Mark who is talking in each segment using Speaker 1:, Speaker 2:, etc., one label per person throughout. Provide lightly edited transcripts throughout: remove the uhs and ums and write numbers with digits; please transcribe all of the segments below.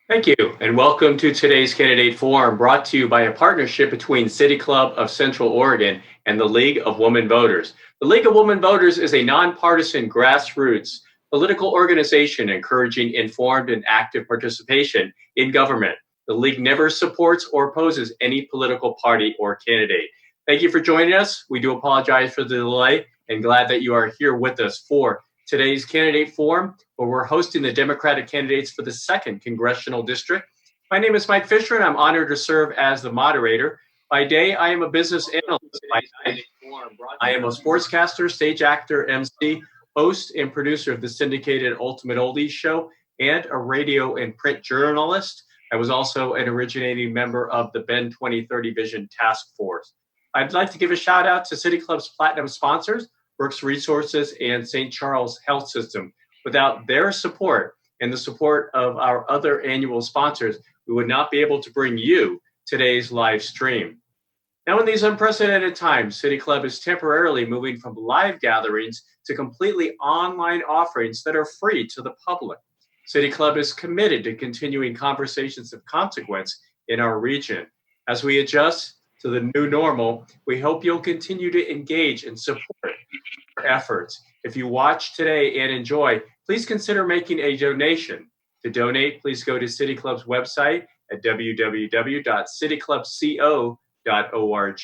Speaker 1: Thank you, and welcome to today's candidate forum brought to you by a partnership between City Club of Central Oregon and the League of Women Voters. The League of Women Voters is a nonpartisan grassroots political organization encouraging informed and active participation in government. The League never supports or opposes any political party or candidate. Thank you for joining us. We do apologize for the delay and glad that you are here with us for today's candidate forum, where we're hosting the Democratic candidates for the 2nd Congressional District. My name is Mike Fisher, and I'm honored to serve as the moderator. By day, I am a business analyst. By night, I am a sportscaster, stage actor, MC, host, and producer of the syndicated Ultimate Oldies show, and a radio and print journalist. I was also an originating member of the Ben 2030 Vision Task Force. I'd like to give a shout out to City Club's platinum sponsors, Brooks Resources and St. Charles Health System. Without their support and the support of our other annual sponsors, we would not be able to bring you today's live stream. Now, in these unprecedented times, City Club is temporarily moving from live gatherings to completely online offerings that are free to the public. City Club is committed to continuing conversations of consequence in our region. As we adjust to the new normal, we hope you'll continue to engage and support our efforts. If you watch today and enjoy, please consider making a donation. To donate, please go to City Club's website at www.cityclubco.org.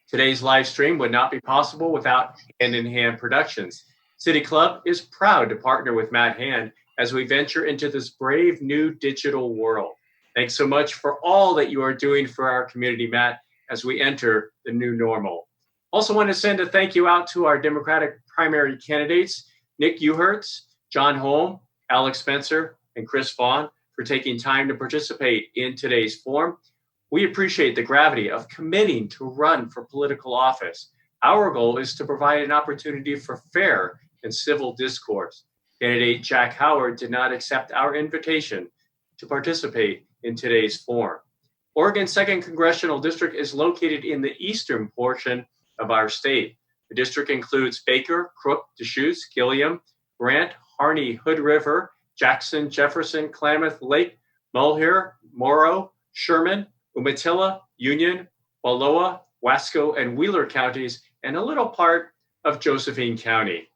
Speaker 1: Today's live stream would not be possible without Hand in Hand Productions. City Club is proud to partner with Matt Hand as we venture into this brave new digital world. Thanks so much for all that you are doing for our community, Matt, as we enter the new normal. Also want to send a thank you out to our Democratic primary candidates, Nick Heuertz, John Holm, Alex Spenser, and Chris Vaughn, for taking time to participate in today's forum. We appreciate the gravity of committing to run for political office. Our goal is to provide an opportunity for fair and civil discourse. Candidate Jack Howard did not accept our invitation to participate in today's forum. Oregon's 2nd Congressional District is located in the eastern portion of our state. The district includes Baker, Crook, Deschutes, Gilliam, Grant, Harney, Hood River, Jackson, Jefferson, Klamath, Lake, Mulhare, Morrow, Sherman, Umatilla, Union, Wallowa, Wasco, and Wheeler counties, and a little part of Josephine County.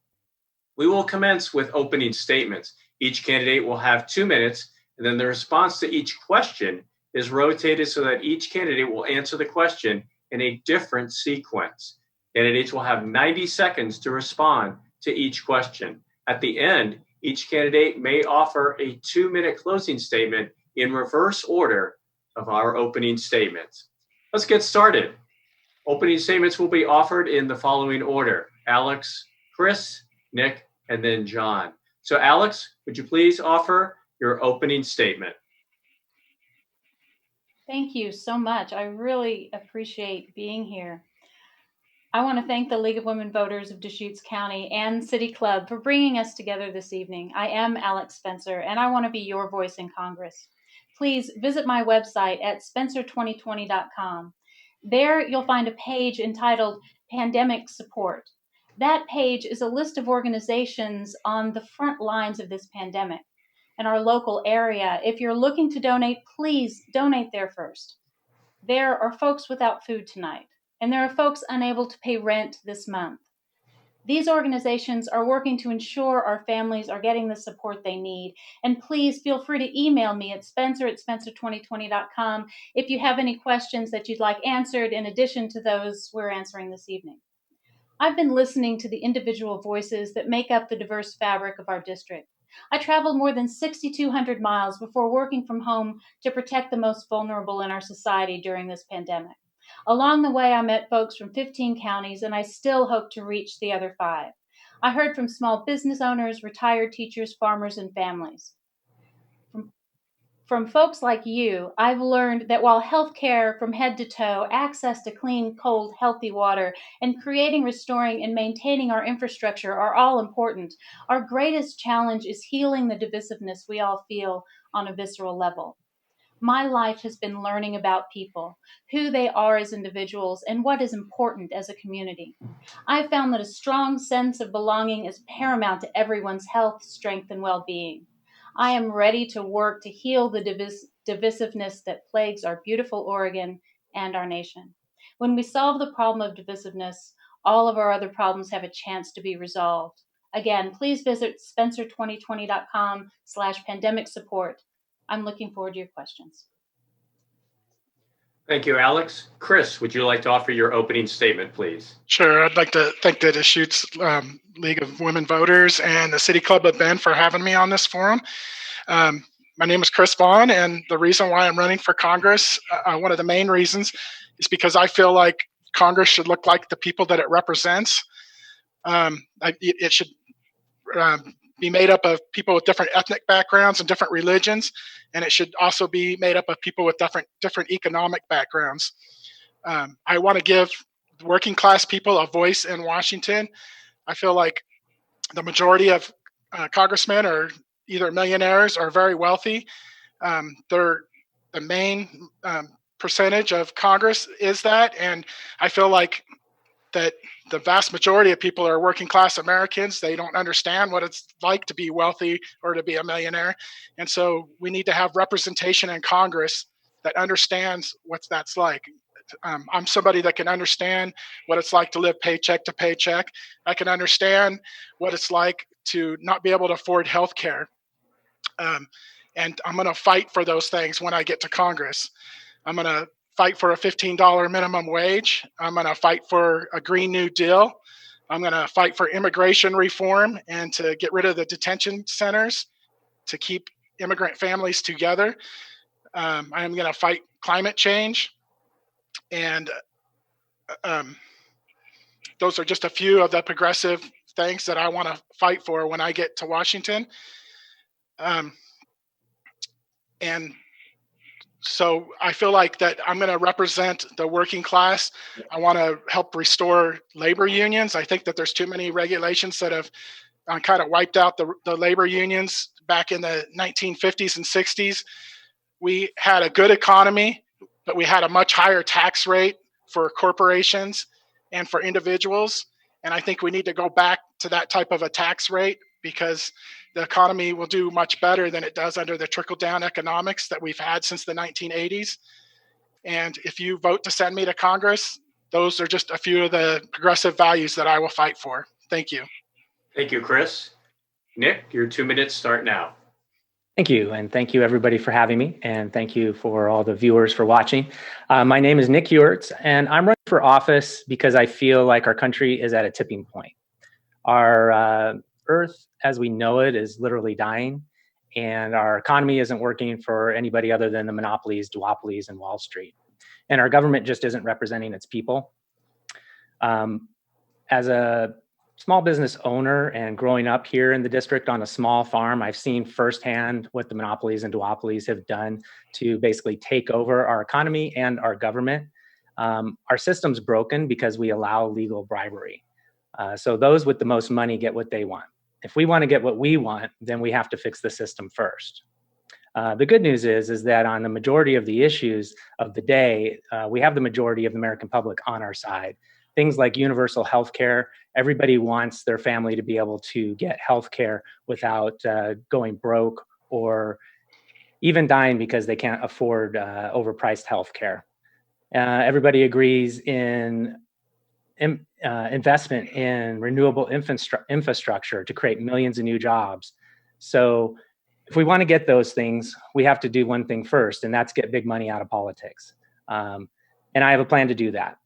Speaker 1: We will commence with opening statements. Each candidate will have 2 minutes, and then the response to each question is rotated so that each candidate will answer the question in a different sequence. Candidates will have 90 seconds to respond to each question. At the end, each candidate may offer a 2-minute closing statement in reverse order of our opening statements. Let's get started. Opening statements will be offered in the following order: Alex, Chris, Nick, and then John. So Alex, would you please offer your opening statement?
Speaker 2: Thank you so much. I really appreciate being here. I want to thank the League of Women Voters of Deschutes County and City Club for bringing us together this evening. I am Alex Spenser, and I want to be your voice in Congress. Please visit my website at spenser2020.com. There you'll find a page entitled Pandemic Support. That page is a list of organizations on the front lines of this pandemic in our local area. If you're looking to donate, please donate there first. There are folks without food tonight, and there are folks unable to pay rent this month. These organizations are working to ensure our families are getting the support they need. And please feel free to email me at spenser@spenser2020.com if you have any questions that you'd like answered in addition to those we're answering this evening. I've been listening to the individual voices that make up the diverse fabric of our district. I traveled more than 6,200 miles before working from home to protect the most vulnerable in our society during this pandemic. Along the way, I met folks from 15 counties, and I still hope to reach the other 5. I heard from small business owners, retired teachers, farmers, and families. From folks like you, I've learned that while healthcare from head to toe, access to clean, cold, healthy water, and creating, restoring, and maintaining our infrastructure are all important, our greatest challenge is healing the divisiveness we all feel on a visceral level. My life has been learning about people, who they are as individuals, and what is important as a community. I've found that a strong sense of belonging is paramount to everyone's health, strength, and well-being. I am ready to work to heal the divisiveness that plagues our beautiful Oregon and our nation. When we solve the problem of divisiveness, all of our other problems have a chance to be resolved. Again, please visit spenser2020.com/pandemic support. I'm looking forward to your questions.
Speaker 1: Thank you, Alex. Chris, would you like to offer your opening statement, please?
Speaker 3: Sure. I'd like to thank the Deschutes League of Women Voters and the City Club of Bend for having me on this forum. My name is Chris Vaughn, and the reason why I'm running for Congress, one of the main reasons, is because I feel like Congress should look like the people that it represents. It should be made up of people with different ethnic backgrounds and different religions, and it should also be made up of people with different economic backgrounds. I want to give working class people a voice in Washington. I feel like the majority of congressmen are either millionaires or very wealthy. They're the main percentage of Congress is that, and I feel like that the vast majority of people are working class Americans. They don't understand what it's like to be wealthy or to be a millionaire, and so we need to have representation in Congress that understands what that's like. I'm somebody that can understand what it's like to live paycheck to paycheck. I can understand what it's like to not be able to afford health care. And I'm going to fight for those things when I get to Congress. I'm going to fight for a $15 minimum wage. I'm going to fight for a Green New Deal. I'm going to fight for immigration reform and to get rid of the detention centers to keep immigrant families together. I'm going to fight climate change. And those are just a few of the progressive things that I want to fight for when I get to Washington. And so I feel like that I'm going to represent the working class. I want to help restore labor unions. I think that there's too many regulations that have kind of wiped out the labor unions back in the 1950s and 60s. We had a good economy, but we had a much higher tax rate for corporations and for individuals. And I think we need to go back to that type of a tax rate because the economy will do much better than it does under the trickle-down economics that we've had since the 1980s. And if you vote to send me to Congress, those are just a few of the progressive values that I will fight for. Thank you.
Speaker 1: Thank you, Chris. Nick, your 2 minutes start now.
Speaker 4: Thank you, and thank you everybody for having me, and thank you for all the viewers for watching. My name is Nick Heuertz, and I'm running for office because I feel like our country is at a tipping point. Our Earth, as we know it, is literally dying, and our economy isn't working for anybody other than the monopolies, duopolies, and Wall Street. And our government just isn't representing its people. As a small business owner and growing up here in the district on a small farm, I've seen firsthand what the monopolies and duopolies have done to basically take over our economy and our government. Our system's broken because we allow legal bribery. So those with the most money get what they want. If we want to get what we want, then we have to fix the system first. The good news is that on the majority of the issues of the day, we have the majority of the American public on our side. Things like universal health care. Everybody wants their family to be able to get health care without going broke or even dying because they can't afford overpriced health care. Everybody agrees in investment in renewable infrastructure to create millions of new jobs. So if we want to get those things, we have to do one thing first, and that's get big money out of politics. And I have a plan to do that.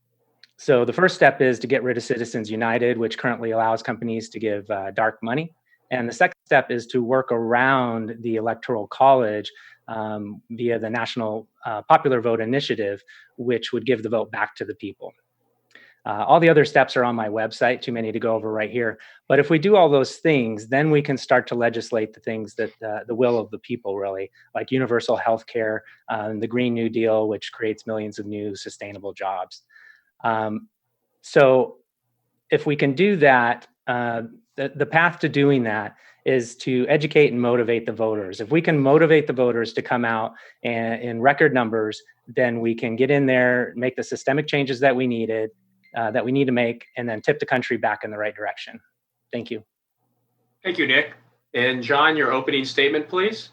Speaker 4: So the first step is to get rid of Citizens United, which currently allows companies to give dark money. And the second step is to work around the Electoral College via the National Popular Vote Initiative, which would give the vote back to the people. All the other steps are on my website, too many to go over right here. But if we do all those things, then we can start to legislate the things that the will of the people, really, like universal health care, the Green New Deal, which creates millions of new sustainable jobs. So if we can do that, the path to doing that is to educate and motivate the voters. If we can motivate the voters to come out in record numbers, then we can get in there, make the systemic changes that we need to make, and then tip the country back in the right direction. Thank you.
Speaker 1: Thank you, Nick. And John, your opening statement, please.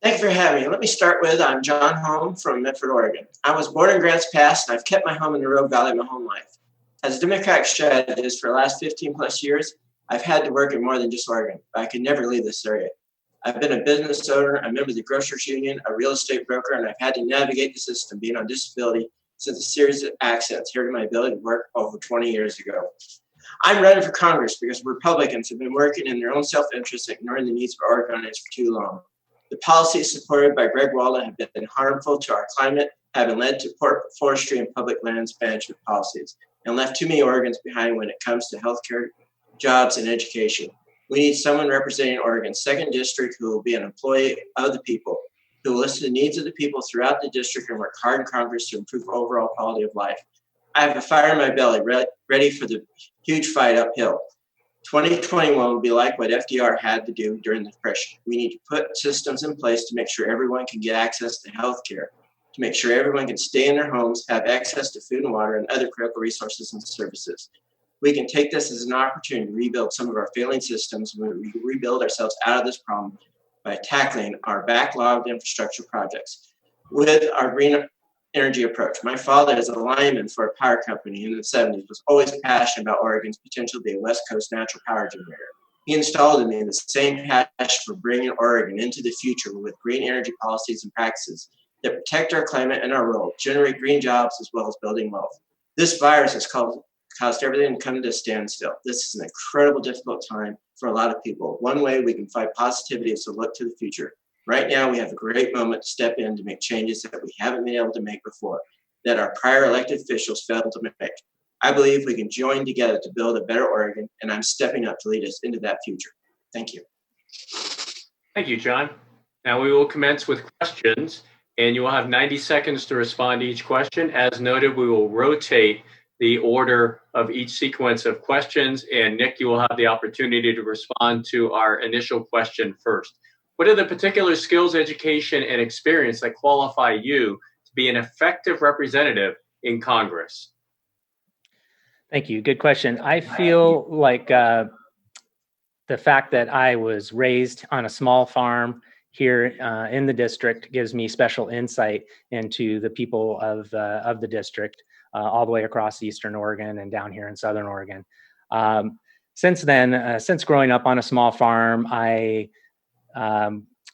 Speaker 5: Thank you for having me. Let me start with, I'm John Holm from Medford, Oregon. I was born in Grants Pass, and I've kept my home in the Rogue Valley my whole life. As a Democratic strategist for the last 15 plus years, I've had to work in more than just Oregon, but I could never leave this area. I've been a business owner, a member of the Grocers Union, a real estate broker, and I've had to navigate the system being on disability since a series of accidents here to my ability to work over 20 years ago. I'm running for Congress because Republicans have been working in their own self-interest, ignoring the needs of Oregonians for too long. The policies supported by Greg Walden have been harmful to our climate, having led to poor forestry and public lands management policies, and left too many Oregons behind when it comes to healthcare, jobs, and education. We need someone representing Oregon's 2nd District who will be an employee of the people, who will listen to the needs of the people throughout the district and work hard in Congress to improve overall quality of life. I have a fire in my belly, ready for the huge fight uphill. 2021 will be like what FDR had to do during the Depression. We need to put systems in place to make sure everyone can get access to health care, to make sure everyone can stay in their homes, have access to food and water, and other critical resources and services. We can take this as an opportunity to rebuild some of our failing systems and rebuild ourselves out of this problem by tackling our backlogged infrastructure projects with our green energy approach. My father is a lineman for a power company in the 70s, was always passionate about Oregon's potential to be a West Coast natural power generator. He installed in me the same passion for bringing Oregon into the future with green energy policies and practices that protect our climate and our world, generate green jobs, as well as building wealth. This virus has caused everything to come to a standstill. This is an incredible, difficult time for a lot of people. One way we can fight positivity is to look to the future. Right now, we have a great moment to step in to make changes that we haven't been able to make before, that our prior elected officials failed to make. I believe we can join together to build a better Oregon, and I'm stepping up to lead us into that future. Thank you.
Speaker 1: Thank you, John. Now we will commence with questions, and you will have 90 seconds to respond to each question. As noted, we will rotate the order of each sequence of questions, and Nick, you will have the opportunity to respond to our initial question first. What are the particular skills, education, and experience that qualify you to be an effective representative in Congress?
Speaker 4: Thank you. Good question. I feel like the fact that I was raised on a small farm here in the district gives me special insight into the people of the district, all the way across Eastern Oregon and down here in Southern Oregon. Since then, since growing up on a small farm, I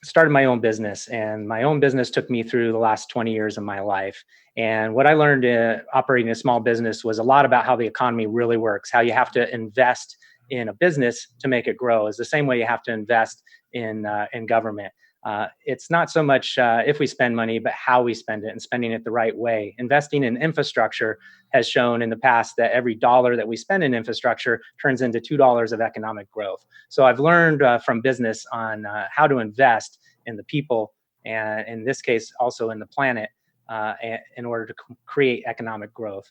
Speaker 4: started my own business, and my own business took me through the last 20 years of my life. And what I learned operating a small business was a lot about how the economy really works, how you have to invest in a business to make it grow is the same way you have to invest in government. It's not so much if we spend money, but how we spend it and spending it the right way. Investing in infrastructure has shown in the past that every dollar that we spend in infrastructure turns into $2 of economic growth. So I've learned from business on how to invest in the people, and in this case, also in the planet, in order to create economic growth.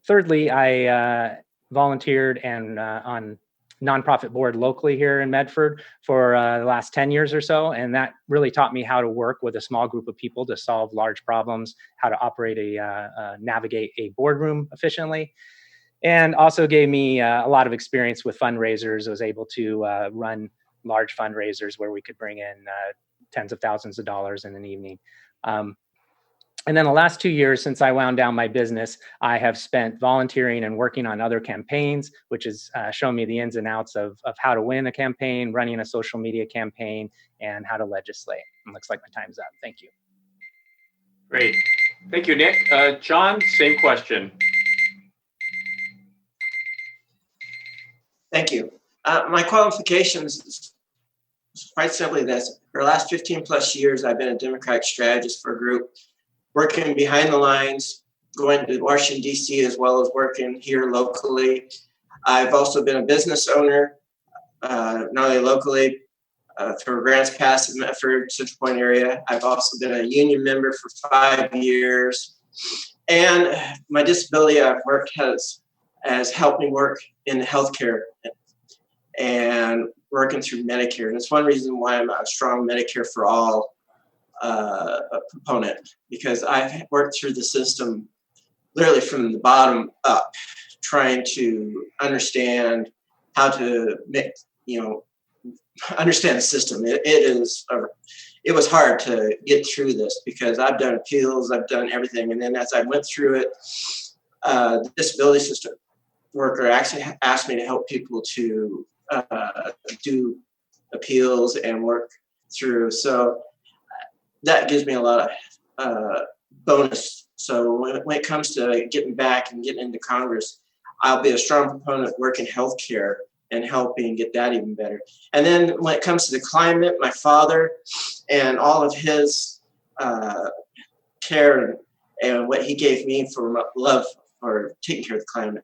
Speaker 4: Thirdly, I volunteered and on nonprofit board locally here in Medford for the last 10 years or so. And that really taught me how to work with a small group of people to solve large problems, how to operate navigate a boardroom efficiently, and also gave me a lot of experience with fundraisers. I was able to run large fundraisers where we could bring in tens of thousands of dollars in an evening. And then the last 2 years since I wound down my business, I have spent volunteering and working on other campaigns, which has shown me the ins and outs of how to win a campaign, running a social media campaign, and how to legislate. It looks like my time's up. Thank you.
Speaker 1: Great. Thank you, Nick. John, same question.
Speaker 5: Thank you. My qualifications is quite simply this. For the last 15 plus years, I've been a Democratic strategist for a group, working behind the lines, going to Washington, D.C., as well as working here locally. I've also been a business owner, not only locally, through Grants Pass and Medford, Central Point area. I've also been a union member for 5 years. And my disability I've worked has helped me work in healthcare and working through Medicare. And it's one reason why I'm a strong Medicare for all proponent, because I've worked through the system literally from the bottom up, trying to understand how to understand the system. It was hard to get through this because I've done appeals, I've done everything. And then as I went through it, the disability system worker actually asked me to help people to do appeals and work through. So that gives me a lot of bonus. So when it comes to getting back and getting into Congress, I'll be a strong proponent of working healthcare and helping get that even better. And then when it comes to the climate, my father and all of his care and what he gave me for love for taking care of the climate,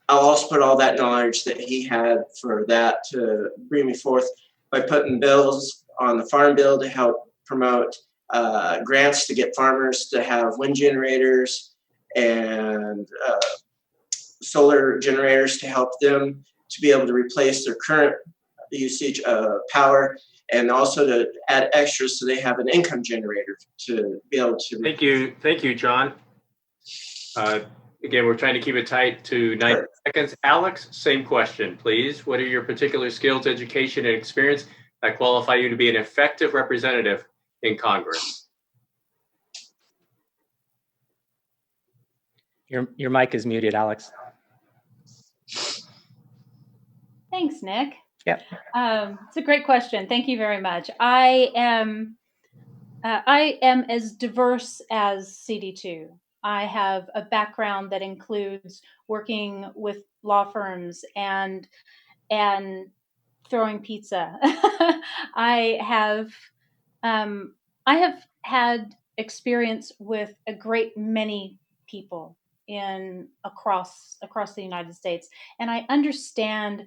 Speaker 5: I'll also put all that knowledge that he had for that to bring me forth by putting bills on the farm bill to help promote grants to get farmers to have wind generators and solar generators to help them to be able to replace their current usage of power, and also to add extras so they have an income generator to be able to.
Speaker 1: Thank you, John. Again, we're trying to keep it tight to 90 seconds. Alex, same question, please. What are your particular skills, education, and experience that qualify you to be an effective representative in Congress?
Speaker 4: Your mic is muted, Alex.
Speaker 2: Thanks, Nick.
Speaker 4: Yep.
Speaker 2: It's a great question. Thank you very much. I am as diverse as CD2. I have a background that includes working with law firms and throwing pizza. I have had experience with a great many people across the United States, and I understand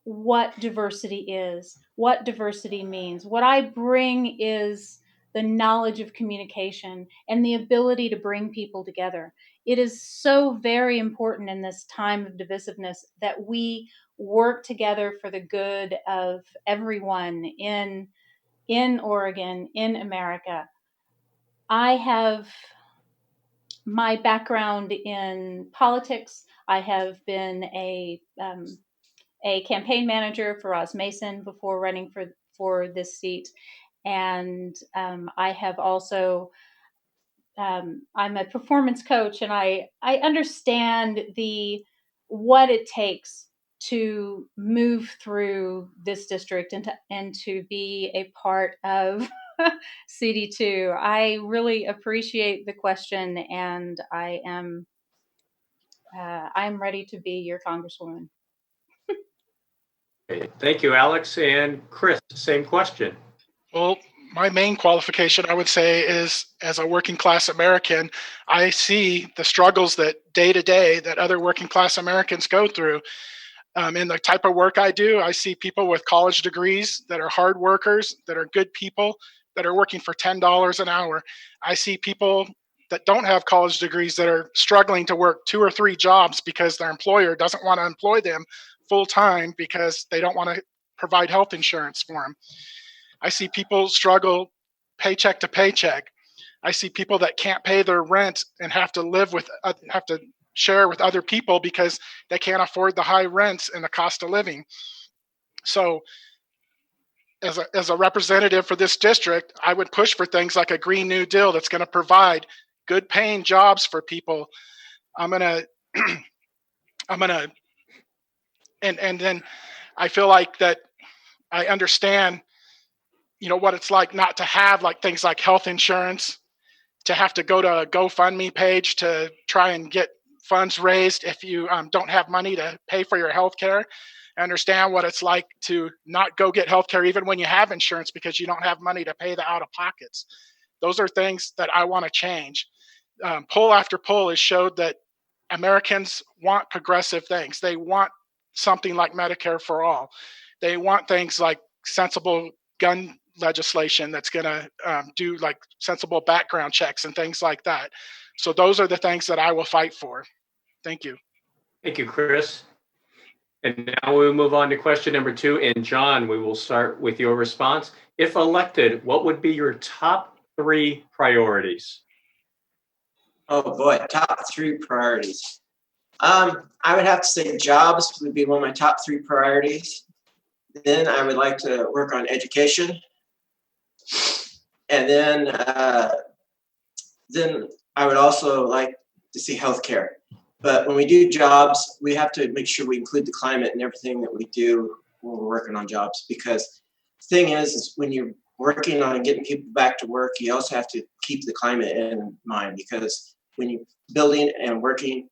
Speaker 2: what diversity is, what diversity means. What I bring is the knowledge of communication and the ability to bring people together. It is so very important in this time of divisiveness that we work together for the good of everyone in Oregon, in America. I have my background in politics. I have been a campaign manager for Roz Mason before running for this seat. And I have also, I'm a performance coach, and I understand what it takes to move through this district and to be a part of CD2. I really appreciate the question, and I'm ready to be your Congresswoman.
Speaker 1: Okay. Thank you, Alex. And Chris, same question.
Speaker 3: Well, my main qualification, I would say, is as a working class American, I see the struggles that day to day that other working class Americans go through. In the type of work I do, I see people with college degrees that are hard workers, that are good people, that are working for $10 an hour. I see people that don't have college degrees that are struggling to work 2 or 3 jobs because their employer doesn't want to employ them full time because they don't want to provide health insurance for them. I see people struggle paycheck to paycheck. I see people that can't pay their rent and have to share with other people because they can't afford the high rents and the cost of living. So as a representative for this district, I would push for things like a Green New Deal that's going to provide good paying jobs for people. And then I feel like that I understand, what it's like not to have like things like health insurance, to have to go to a GoFundMe page to try and get funds raised if you don't have money to pay for your health care. I understand what it's like to not go get health care even when you have insurance because you don't have money to pay the out-of-pockets. Those are things that I want to change. Poll after poll has showed that Americans want progressive things. They want something like Medicare for all. They want things like sensible gun legislation that's going to do like sensible background checks and things like that. So those are the things that I will fight for. Thank you.
Speaker 1: Thank you, Chris. And now we'll move on to question number 2. And John, we will start with your response. If elected, what would be your top 3 priorities?
Speaker 5: Oh boy, top 3 priorities. I would have to say jobs would be one of my top 3 priorities. Then I would like to work on education. And then I would also like to see healthcare. But when we do jobs, we have to make sure we include the climate in everything that we do when we're working on jobs. Because the thing is when you're working on getting people back to work, you also have to keep the climate in mind. Because when you're building and working,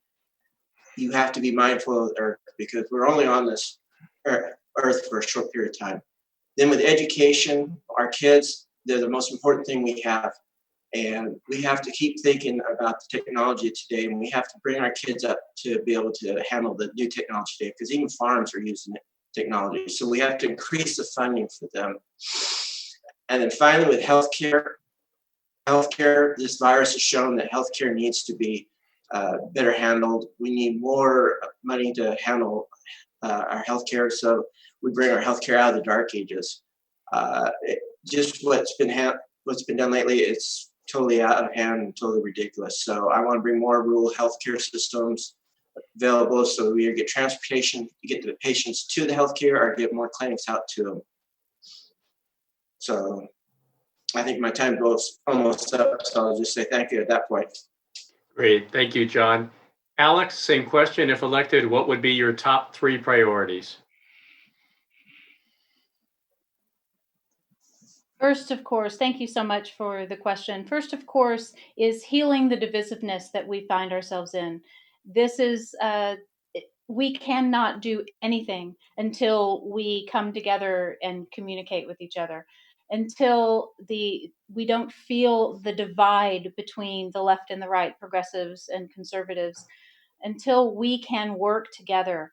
Speaker 5: you have to be mindful of the earth, because we're only on this earth for a short period of time. Then with education, our kids, they're the most important thing we have. And we have to keep thinking about the technology today, and we have to bring our kids up to be able to handle the new technology today, because even farms are using technology. So we have to increase the funding for them. And then finally, with healthcare, this virus has shown that healthcare needs to be better handled. We need more money to handle our healthcare, so we bring our healthcare out of the dark ages. Just what's been done lately, it's totally out of hand and totally ridiculous. So I want to bring more rural healthcare systems available, so we either get transportation to get the patients to the healthcare or get more clinics out to them. So I think my time goes almost up, so I'll just say thank you at that point.
Speaker 1: Great. Thank you, John. Alex, same question. If elected, what would be your top 3 priorities?
Speaker 2: First, of course, thank you so much for the question. First, of course, is healing the divisiveness that we find ourselves in. This is, we cannot do anything until we come together and communicate with each other, until we don't feel the divide between the left and the right, progressives and conservatives. Until we can work together,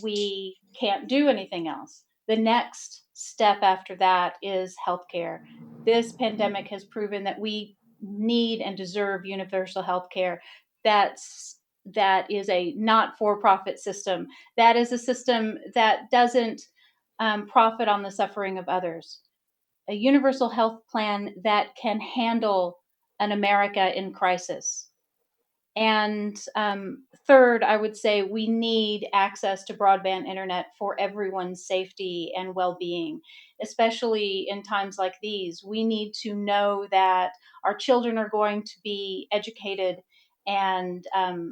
Speaker 2: we can't do anything else. The next step after that is healthcare. This pandemic has proven that we need and deserve universal healthcare. That is a not-for-profit system. That is a system that doesn't profit on the suffering of others. A universal health plan that can handle an America in crisis. And third, I would say we need access to broadband internet for everyone's safety and well-being, especially in times like these. We need to know that our children are going to be educated, and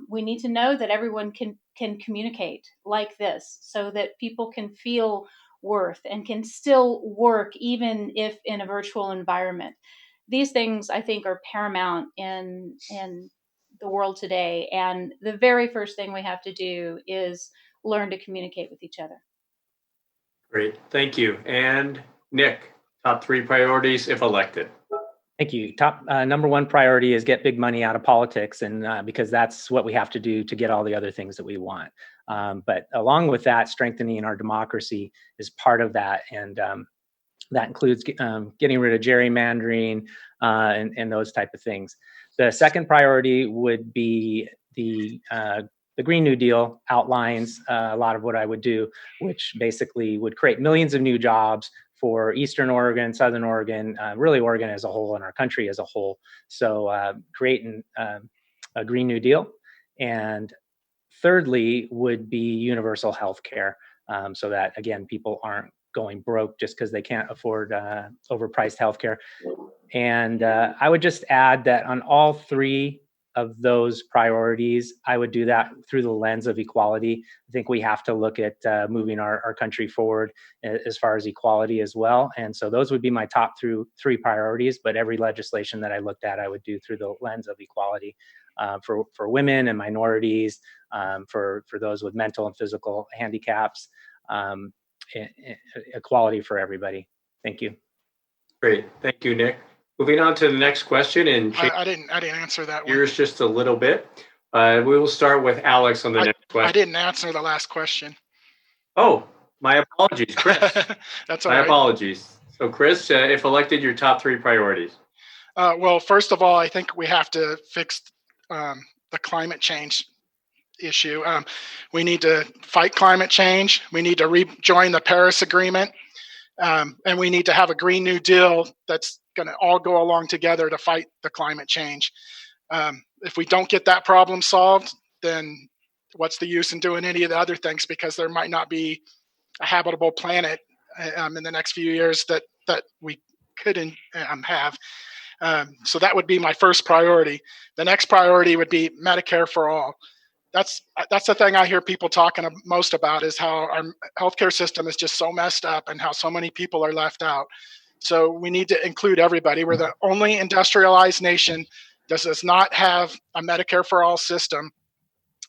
Speaker 2: we need to know that everyone can communicate like this, so that people can feel worth and can still work even if in a virtual environment. These things, I think, are paramount in the world today, and the very first thing we have to do is learn to communicate with each other.
Speaker 1: Great. Thank you. And Nick, top 3 priorities if elected.
Speaker 4: Thank you. Top number 1 priority is get big money out of politics, and because that's what we have to do to get all the other things that we want. But along with that, strengthening our democracy is part of that, and that includes getting rid of gerrymandering and those type of things. The second priority would be the Green New Deal outlines a lot of what I would do, which basically would create millions of new jobs for Eastern Oregon, Southern Oregon, really Oregon as a whole and our country as a whole. So creating a Green New Deal. And thirdly would be universal health care, so that, again, people aren't going broke just because they can't afford overpriced healthcare. And I would just add that on all 3 of those priorities, I would do that through the lens of equality. I think we have to look at moving our country forward as far as equality as well. And so those would be my top 3 priorities, but every legislation that I looked at, I would do through the lens of equality for women and minorities, for those with mental and physical handicaps, equality for everybody. Thank you.
Speaker 1: Great. Thank you, Nick. Moving on to the next question, and
Speaker 3: I didn't answer that one.
Speaker 1: yours just a little bit. We will start with Alex on the next question.
Speaker 3: I didn't answer the last question.
Speaker 1: Oh, my apologies, Chris.
Speaker 3: That's all right.
Speaker 1: My apologies. So, Chris, if elected, your top 3 priorities.
Speaker 3: Well, first of all, I think we have to fix the climate change issue. We need to fight climate change. We need to rejoin the Paris Agreement. And we need to have a Green New Deal that's going to all go along together to fight the climate change. If we don't get that problem solved, then what's the use in doing any of the other things? Because there might not be a habitable planet in the next few years that we could have. So that would be my first priority. The next priority would be Medicare for all. That's the thing I hear people talking most about, is how our healthcare system is just so messed up and how so many people are left out. So we need to include everybody. We're the only industrialized nation that does not have a Medicare for all system,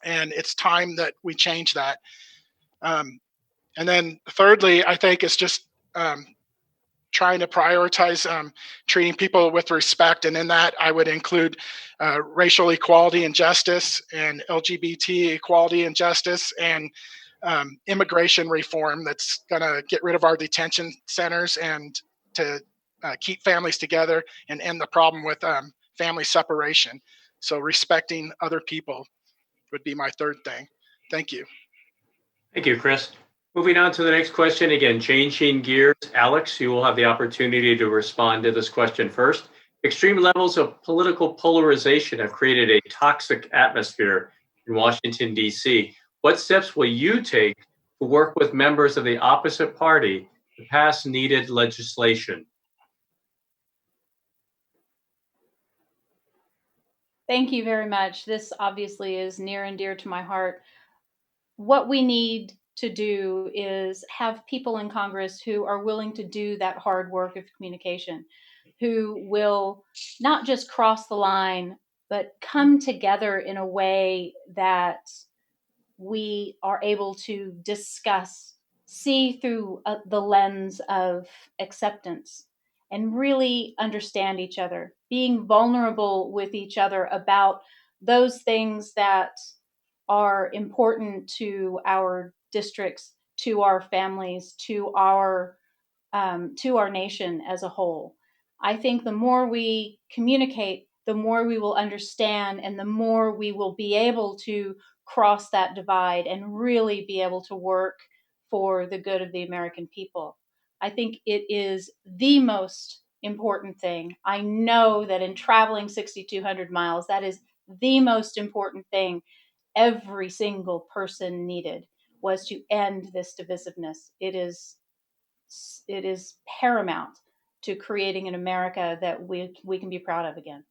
Speaker 3: and it's time that we change that. And then thirdly, I think it's just trying to prioritize treating people with respect. And in that, I would include racial equality and justice, and LGBT equality and justice, and immigration reform that's going to get rid of our detention centers and to keep families together and end the problem with family separation. So respecting other people would be my third thing. Thank you.
Speaker 1: Thank you, Chris. Moving on to the next question, again, changing gears. Alex, you will have the opportunity to respond to this question first. Extreme levels of political polarization have created a toxic atmosphere in Washington, D.C. What steps will you take to work with members of the opposite party to pass needed legislation?
Speaker 2: Thank you very much. This obviously is near and dear to my heart. What we need to do is have people in Congress who are willing to do that hard work of communication, who will not just cross the line, but come together in a way that we are able to discuss, see through the lens of acceptance, and really understand each other, being vulnerable with each other about those things that are important to our districts, to our families, to our nation as a whole. I think the more we communicate, the more we will understand, and the more we will be able to cross that divide and really be able to work for the good of the American people. I think it is the most important thing. I know that in traveling 6,200 miles, that is the most important thing every single person needed, was to end this divisiveness. It is paramount to creating an America that we can be proud of again.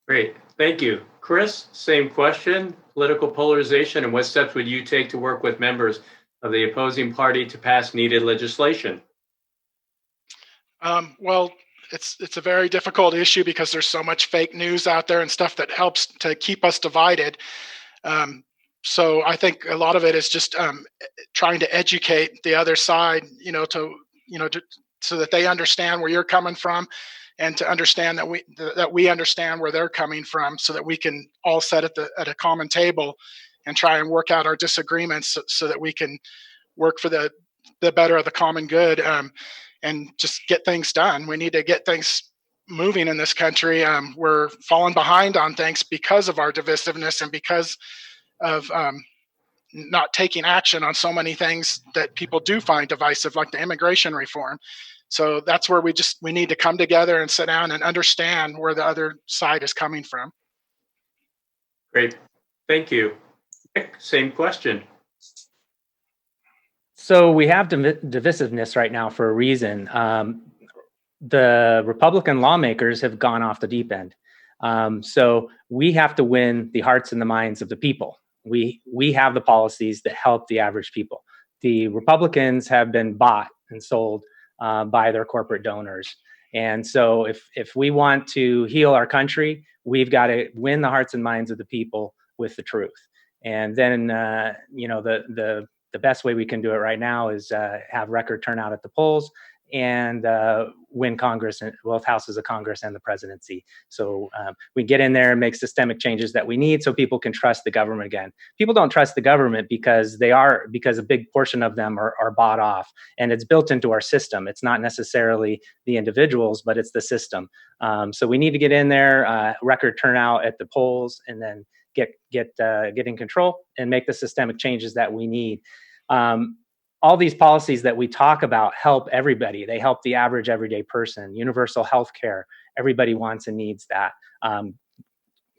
Speaker 1: Great. Thank you. Chris, same question. Political polarization, and what steps would you take to work with members of the opposing party to pass needed legislation?
Speaker 3: Well, it's a very difficult issue because there's so much fake news out there and stuff that helps to keep us divided. So I think a lot of it is just trying to educate the other side, so that they understand where you're coming from, and to understand that we understand where they're coming from, so that we can all sit at a common table and try and work out our disagreements, so that we can work for the better of the common good, and just get things done. We need to get things moving in this country. We're falling behind on things because of our divisiveness and because of not taking action on so many things that people do find divisive, like the immigration reform. So that's where we need to come together and sit down and understand where the other side is coming from.
Speaker 1: Great. Thank you. Nick, same question.
Speaker 4: So we have divisiveness right now for a reason. The Republican lawmakers have gone off the deep end. So we have to win the hearts and the minds of the people. We have the policies that help the average people. The Republicans have been bought and sold by their corporate donors. And so if we want to heal our country, we've got to win the hearts and minds of the people with the truth. And then, the best way we can do it right now is have record turnout at the polls and win Congress, and both houses of Congress and the presidency. So we get in there and make systemic changes that we need so people can trust the government again. People don't trust the government because a big portion of them are bought off, and it's built into our system. It's not necessarily the individuals, but it's the system. So we need to get in there, record turnout at the polls, and then get in control and make the systemic changes that we need. All these policies that we talk about help everybody. They help the average everyday person. Universal health care, everybody wants and needs that.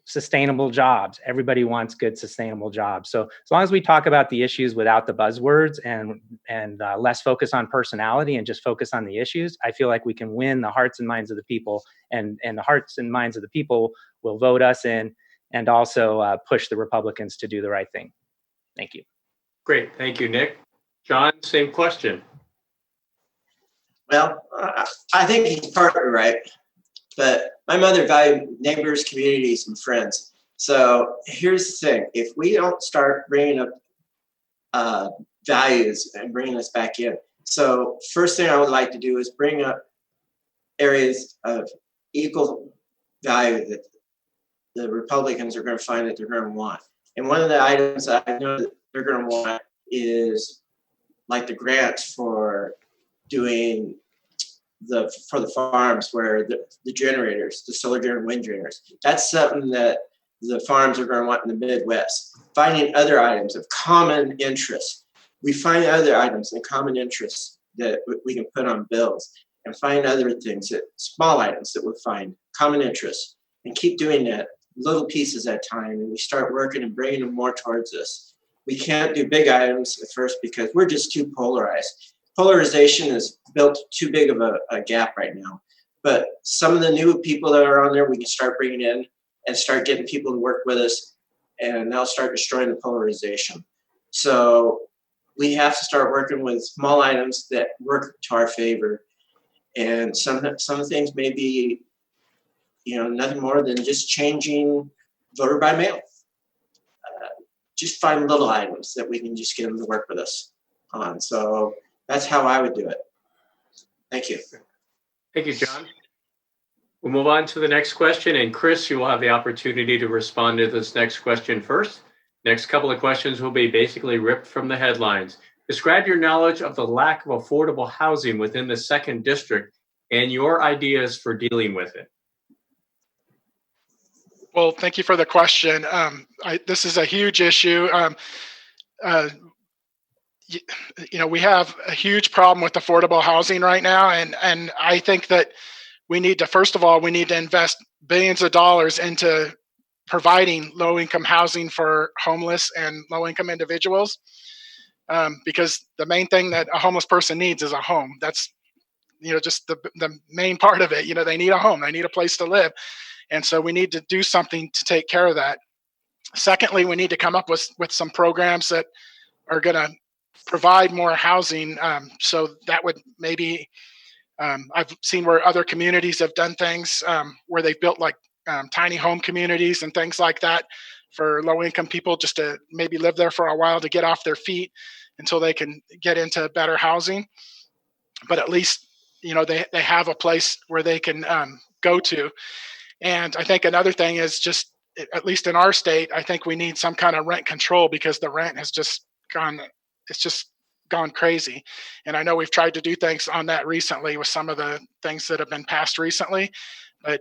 Speaker 4: sustainable jobs. Everybody wants good, sustainable jobs. So as long as we talk about the issues without the buzzwords and less focus on personality and just focus on the issues, I feel like we can win the hearts and minds of the people, and the hearts and minds of the people will vote us in and also push the Republicans to do the right thing. Thank you.
Speaker 1: Great. Thank you, Nick. John, same question.
Speaker 5: Well, I think he's partly right, but my mother valued neighbors, communities, and friends. So here's the thing. If we don't start bringing up values and bringing us back in. So first thing I would like to do is bring up areas of equal value that the Republicans are going to find that they're going to want. And one of the items that I know that they're going to want is like the grants for doing for the farms where the generators, the solar and wind generators, that's something that the farms are going to want in the Midwest. Finding other items of common interest. We find other items of common interest that we can put on bills, and find other things, small items that we find common interest, and keep doing that little pieces at a time. And we start working and bringing them more towards us. We can't do big items at first because we're just too polarized. Polarization has built too big of a gap right now. But some of the new people that are on there, we can start bringing in and start getting people to work with us, and they'll start destroying the polarization. So we have to start working with small items that work to our favor. And some things may be, nothing more than just changing voter by mail. Just find little items that we can just get them to work with us on. So that's how I would do it. Thank you.
Speaker 1: Thank you, John. We'll move on to the next question. And Chris, you will have the opportunity to respond to this next question first. Next couple of questions will be basically ripped from the headlines. Describe your knowledge of the lack of affordable housing within the 2nd District and your ideas for dealing with it.
Speaker 3: Well, thank you for the question. This is a huge issue. We have a huge problem with affordable housing right now, and I think that we need to, first of all, we need to invest billions of dollars into providing low-income housing for homeless and low-income individuals, because the main thing that a homeless person needs is a home. That's just the main part of it. They need a home, they need a place to live, and so we need to do something to take care of that. Secondly, we need to come up with some programs that are going to provide more housing. So that would maybe, I've seen where other communities have done things where they've built like tiny home communities and things like that for low-income people, just to maybe live there for a while to get off their feet until they can get into better housing. But at least, they have a place where they can go to. And I think another thing is just, at least in our state, I think we need some kind of rent control, because the rent has just gone crazy. And I know we've tried to do things on that recently with some of the things that have been passed recently, but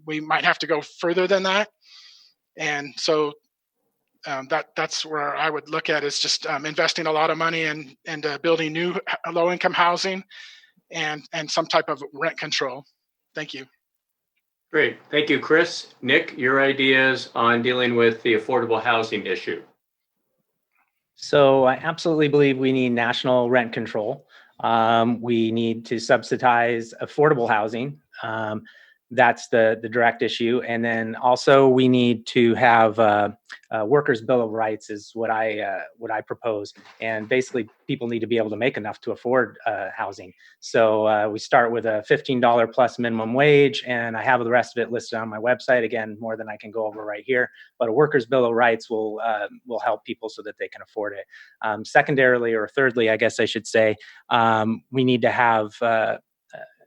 Speaker 3: we might have to go further than that. And so that's where I would look at, is just investing a lot of money in building new low-income housing and some type of rent control. Thank you.
Speaker 1: Great. Thank you, Chris. Nick, your ideas on dealing with the affordable housing issue.
Speaker 4: So I absolutely believe we need national rent control. We need to subsidize affordable housing. That's the direct issue. And then also we need to have a workers' bill of rights is what I propose. And basically people need to be able to make enough to afford housing. So we start with a $15 plus minimum wage, and I have the rest of it listed on my website. Again, more than I can go over right here. But a workers' bill of rights will help people so that they can afford it. Secondarily, or thirdly, I guess I should say, we need to have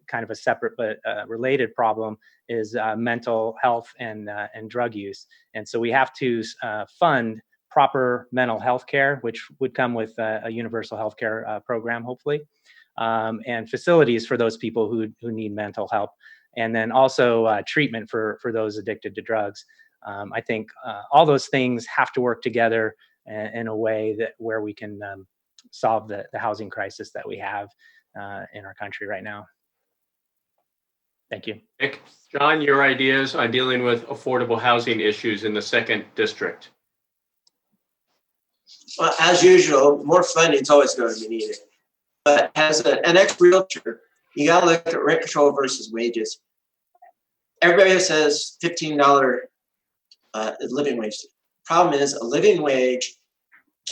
Speaker 4: kind of a separate but related problem is mental health and drug use. And so we have to fund proper mental health care, which would come with a universal health care program, hopefully, and facilities for those people who need mental help. And then also treatment for those addicted to drugs. I think all those things have to work together in a way where we can solve the housing crisis that we have in our country right now. Thank you.
Speaker 1: Nick, John, your ideas on dealing with affordable housing issues in the 2nd District.
Speaker 5: Well, as usual, more funding is always going to be needed. But as an ex-realtor, you got to look at rent control versus wages. Everybody says $15 living wage. Problem is, a living wage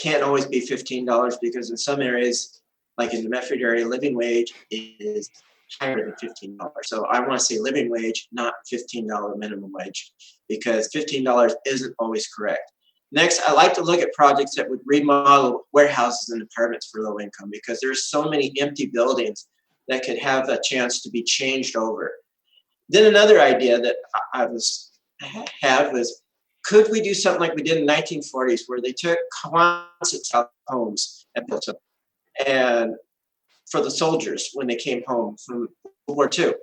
Speaker 5: can't always be $15 because in some areas, like in the Medford area, living wage is higher than $15. So I want to say living wage, not $15 minimum wage, because $15 isn't always correct. Next, I like to look at projects that would remodel warehouses and apartments for low income, because there's so many empty buildings that could have a chance to be changed over. Then another idea that I had was, could we do something like we did in the 1940s, where they took Quonset homes and built them, and for the soldiers when they came home from World War II?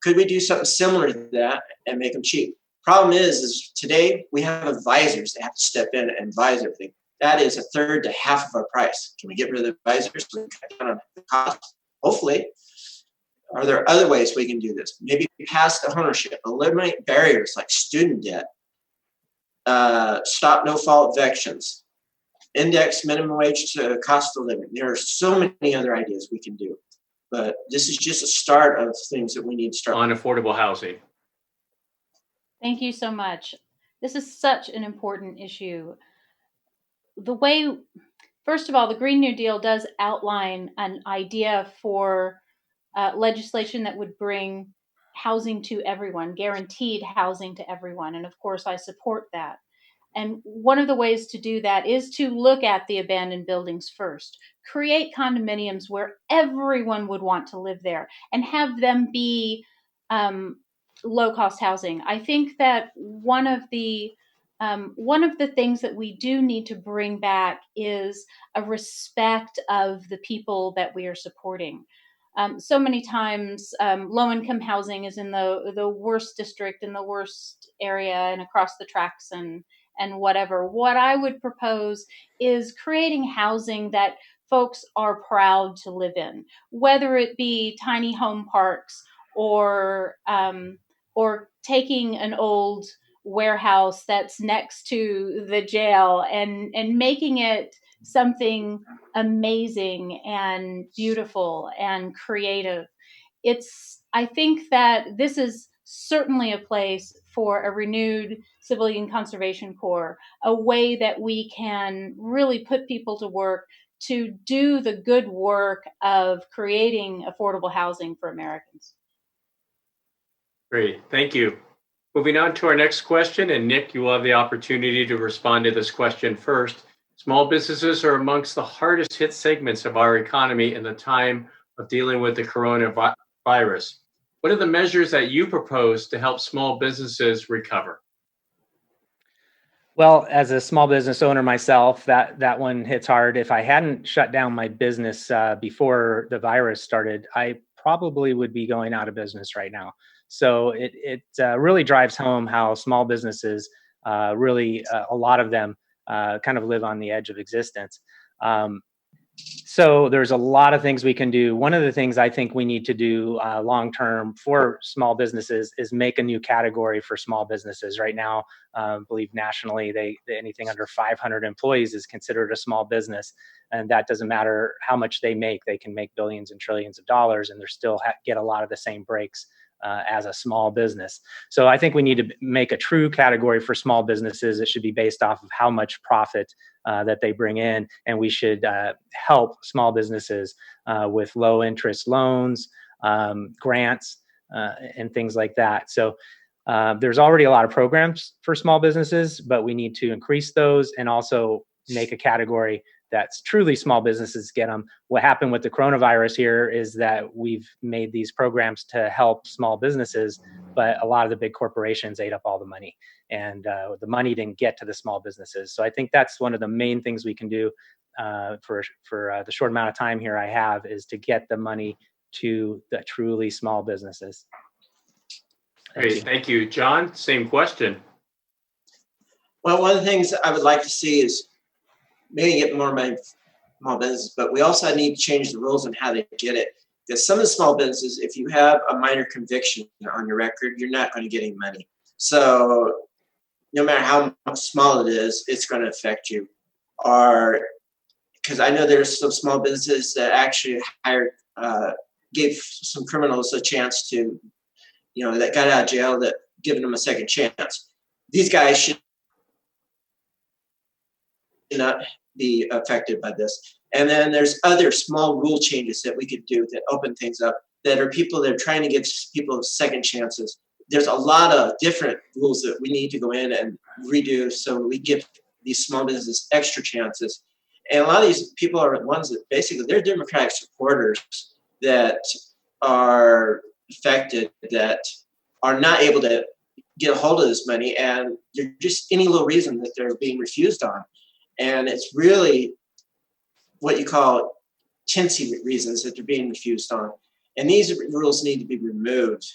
Speaker 5: Could we do something similar to that and make them cheap? Problem is today we have advisors that have to step in and advise everything. That is a third to half of our price. Can we get rid of the advisors so we can cut down on the cost? Hopefully. Are there other ways we can do this? Maybe pass the ownership, eliminate barriers like student debt, stop no-fault evictions, index minimum wage to cost of living. There are so many other ideas we can do, but this is just a start of things that we need to start
Speaker 1: on affordable housing.
Speaker 2: Thank you so much. This is such an important issue. First of all, the Green New Deal does outline an idea for legislation that would bring housing to everyone, guaranteed housing to everyone. And of course, I support that. And one of the ways to do that is to look at the abandoned buildings first, create condominiums where everyone would want to live there, and have them be low-cost housing. I think that one of the things that we do need to bring back is a respect of the people that we are supporting. So many times, low-income housing is in the worst district, in the worst area, and across the tracks, and whatever. What I would propose is creating housing that folks are proud to live in, whether it be tiny home parks or taking an old warehouse that's next to the jail and making it something amazing and beautiful and creative. I think that this is certainly a place for a renewed Civilian Conservation Corps, a way that we can really put people to work to do the good work of creating affordable housing for Americans.
Speaker 1: Great, thank you. Moving on to our next question, and Nick, you will have the opportunity to respond to this question first. Small businesses are amongst the hardest hit segments of our economy in the time of dealing with the coronavirus. What are the measures that you propose to help small businesses recover?
Speaker 4: Well, as a small business owner myself, that one hits hard. If I hadn't shut down my business before the virus started, I probably would be going out of business right now. So it really drives home how small businesses really, a lot of them kind of live on the edge of existence. So there's a lot of things we can do. One of the things I think we need to do long term for small businesses is make a new category for small businesses. Right now, I believe nationally, anything under 500 employees is considered a small business, and that doesn't matter how much they make. They can make billions and trillions of dollars, and they still get a lot of the same breaks as a small business. So I think we need to make a true category for small businesses. It should be based off of how much profit that they bring in, and we should help small businesses with low interest loans, grants, and things like that. So there's already a lot of programs for small businesses, but we need to increase those and also make a category that's truly small businesses get them. What happened with the coronavirus here is that we've made these programs to help small businesses, but a lot of the big corporations ate up all the money, and the money didn't get to the small businesses. So I think that's one of the main things we can do for the short amount of time here I have, is to get the money to the truly small businesses.
Speaker 1: Great, thank you. John, same question.
Speaker 5: Well, one of the things I would like to see is maybe get more money from small business, but we also need to change the rules on how they get it. Because some of the small businesses, if you have a minor conviction on your record, you're not going to get any money. So no matter how small it is, it's going to affect you. Or because I know there's some small businesses that actually gave some criminals a chance to, that got out of jail, that giving them a second chance. These guys should not be affected by this. And then there's other small rule changes that we could do that open things up, that are people that are trying to give people second chances. There's a lot of different rules that we need to go in and redo so we give these small businesses extra chances. And a lot of these people are ones that basically they're Democratic supporters that are affected, that are not able to get a hold of this money, and there's just any little reason that they're being refused on. And it's really what you call chintzy reasons that they're being refused on. And these rules need to be removed.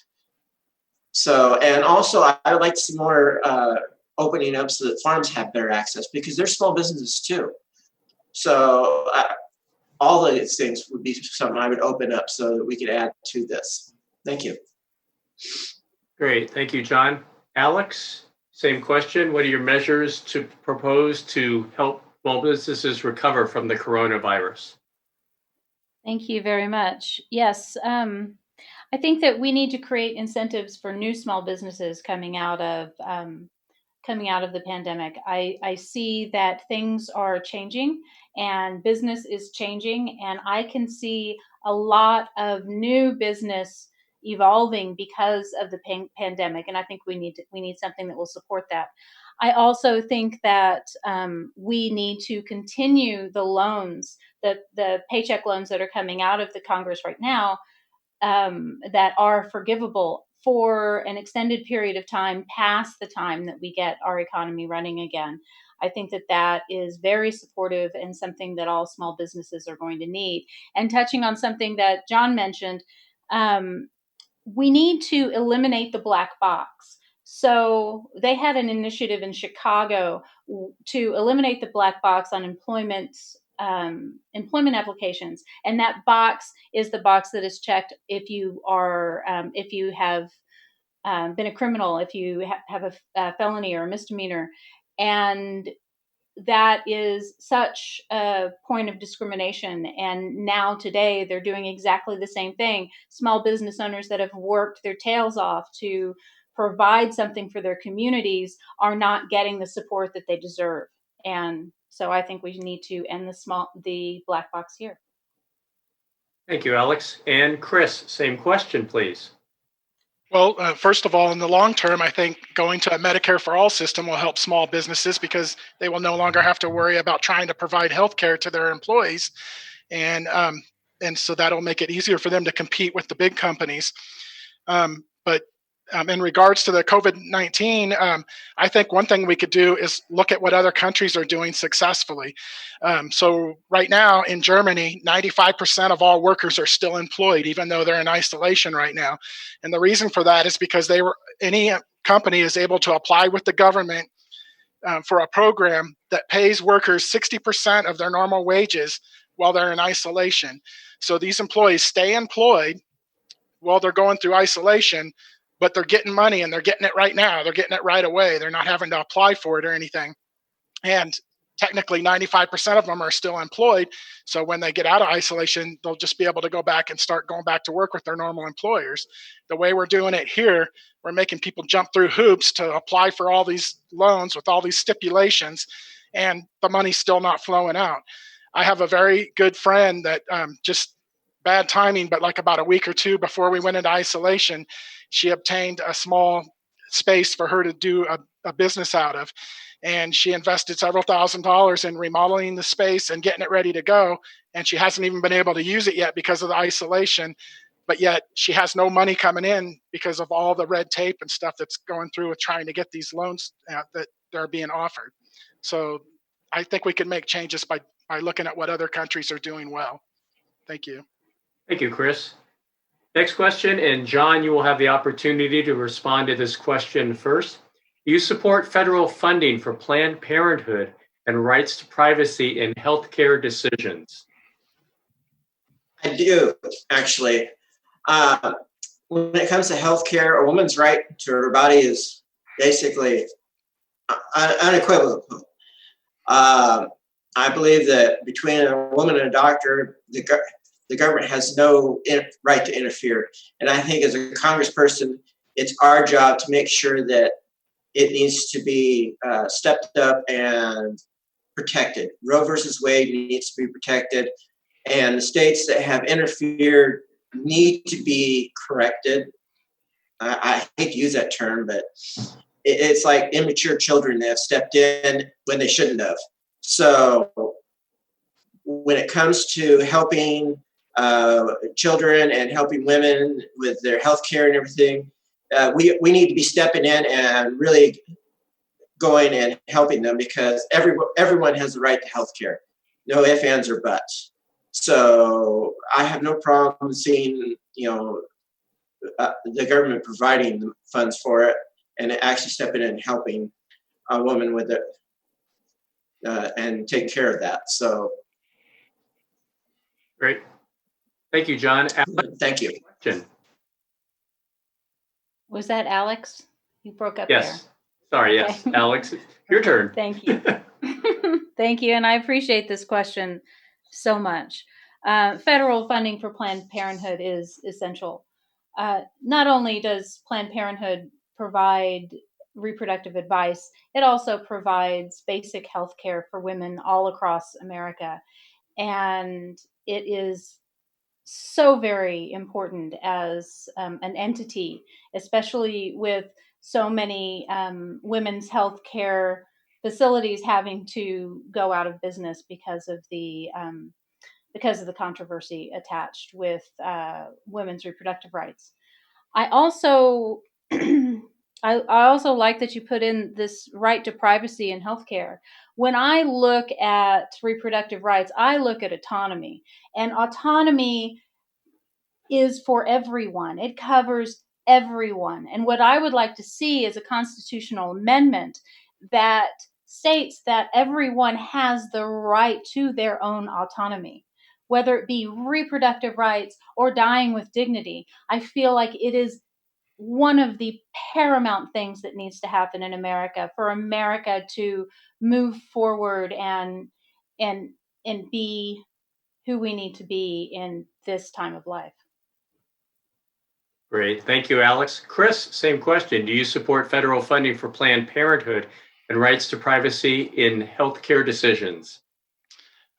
Speaker 5: So, and also I would like to see more opening up so that farms have better access, because they're small businesses too. So all of these things would be something I would open up so that we could add to this. Thank you.
Speaker 1: Great. Thank you, John. Alex, same question. What are your measures to propose to help small businesses recover from the coronavirus?
Speaker 2: Thank you very much. Yes, I think that we need to create incentives for new small businesses coming out of the pandemic. I see that things are changing and business is changing, and I can see a lot of new business evolving because of the pandemic. And I think we need something that will support that. I also think that we need to continue the loans, the paycheck loans that are coming out of the Congress right now, that are forgivable for an extended period of time past the time that we get our economy running again. I think that that is very supportive and something that all small businesses are going to need. And touching on something that John mentioned, we need to eliminate the black box. So they had an initiative in Chicago to eliminate the black box on employment applications, and that box is the box that is checked if you have been a criminal, if you have a felony or a misdemeanor, and that is such a point of discrimination. And now today they're doing exactly the same thing. Small business owners that have worked their tails off to provide something for their communities are not getting the support that they deserve. And so I think we need to end the black box here.
Speaker 1: Thank you, Alex. And Chris, same question, please.
Speaker 3: Well, first of all, in the long term, I think going to a Medicare for All system will help small businesses because they will no longer have to worry about trying to provide health care to their employees. And so that'll make it easier for them to compete with the big companies. But in regards to the COVID-19, I think one thing we could do is look at what other countries are doing successfully. So right now in Germany, 95% of all workers are still employed, even though they're in isolation right now. And the reason for that is because any company is able to apply with the government for a program that pays workers 60% of their normal wages while they're in isolation. So these employees stay employed while they're going through isolation, but they're getting money and they're getting it right now. They're getting it right away. They're not having to apply for it or anything. And technically 95% of them are still employed. So when they get out of isolation, they'll just be able to go back and start going back to work with their normal employers. The way we're doing it here, we're making people jump through hoops to apply for all these loans with all these stipulations, and the money's still not flowing out. I have a very good friend that just bad timing, but like about a week or two before we went into isolation, she obtained a small space for her to do a business out of. And she invested several $1,000s in remodeling the space and getting it ready to go. And she hasn't even been able to use it yet because of the isolation. But yet she has no money coming in because of all the red tape and stuff that's going through with trying to get these loans that they're being offered. So I think we can make changes by looking at what other countries are doing well. Thank you.
Speaker 1: Thank you, Chris. Next question, and John, you will have the opportunity to respond to this question first. You support federal funding for Planned Parenthood and rights to privacy in healthcare decisions.
Speaker 5: I do, actually. When it comes to healthcare, a woman's right to her body is basically unequivocal. I believe that between a woman and a doctor, the government has no right to interfere. And I think as a congressperson, it's our job to make sure that it needs to be stepped up and protected. Roe versus Wade needs to be protected. And the states that have interfered need to be corrected. I hate to use that term, but it's like immature children that have stepped in when they shouldn't have. So when it comes to helping children and helping women with their health care and everything, we need to be stepping in and really going and helping them, because everyone has the right to health care. No ifs, ands, or buts. So I have no problem seeing, the government providing the funds for it and actually stepping in and helping a woman with it and taking care of that. So.
Speaker 1: Great. Thank you, John. Alex,
Speaker 5: thank you.
Speaker 1: Question.
Speaker 2: Was that Alex? You broke up
Speaker 1: yes.
Speaker 2: there.
Speaker 1: Sorry, yes. Okay. Alex, your turn.
Speaker 2: Thank you. Thank you. And I appreciate this question so much. Federal funding for Planned Parenthood is essential. Not only does Planned Parenthood provide reproductive advice, it also provides basic health care for women all across America. And it is so very important as an entity, especially with so many women's health care facilities having to go out of business because of the controversy attached with women's reproductive rights. I also I also like that you put in this right to privacy in healthcare. When I look at reproductive rights, I look at autonomy, and autonomy is for everyone. It covers everyone. And what I would like to see is a constitutional amendment that states that everyone has the right to their own autonomy, whether it be reproductive rights or dying with dignity. I feel like it is one of the paramount things that needs to happen in America for America to move forward and be who we need to be in this time of life.
Speaker 1: Great. Thank you, Alex. Chris, same question. Do you support federal funding for Planned Parenthood and rights to privacy in healthcare decisions?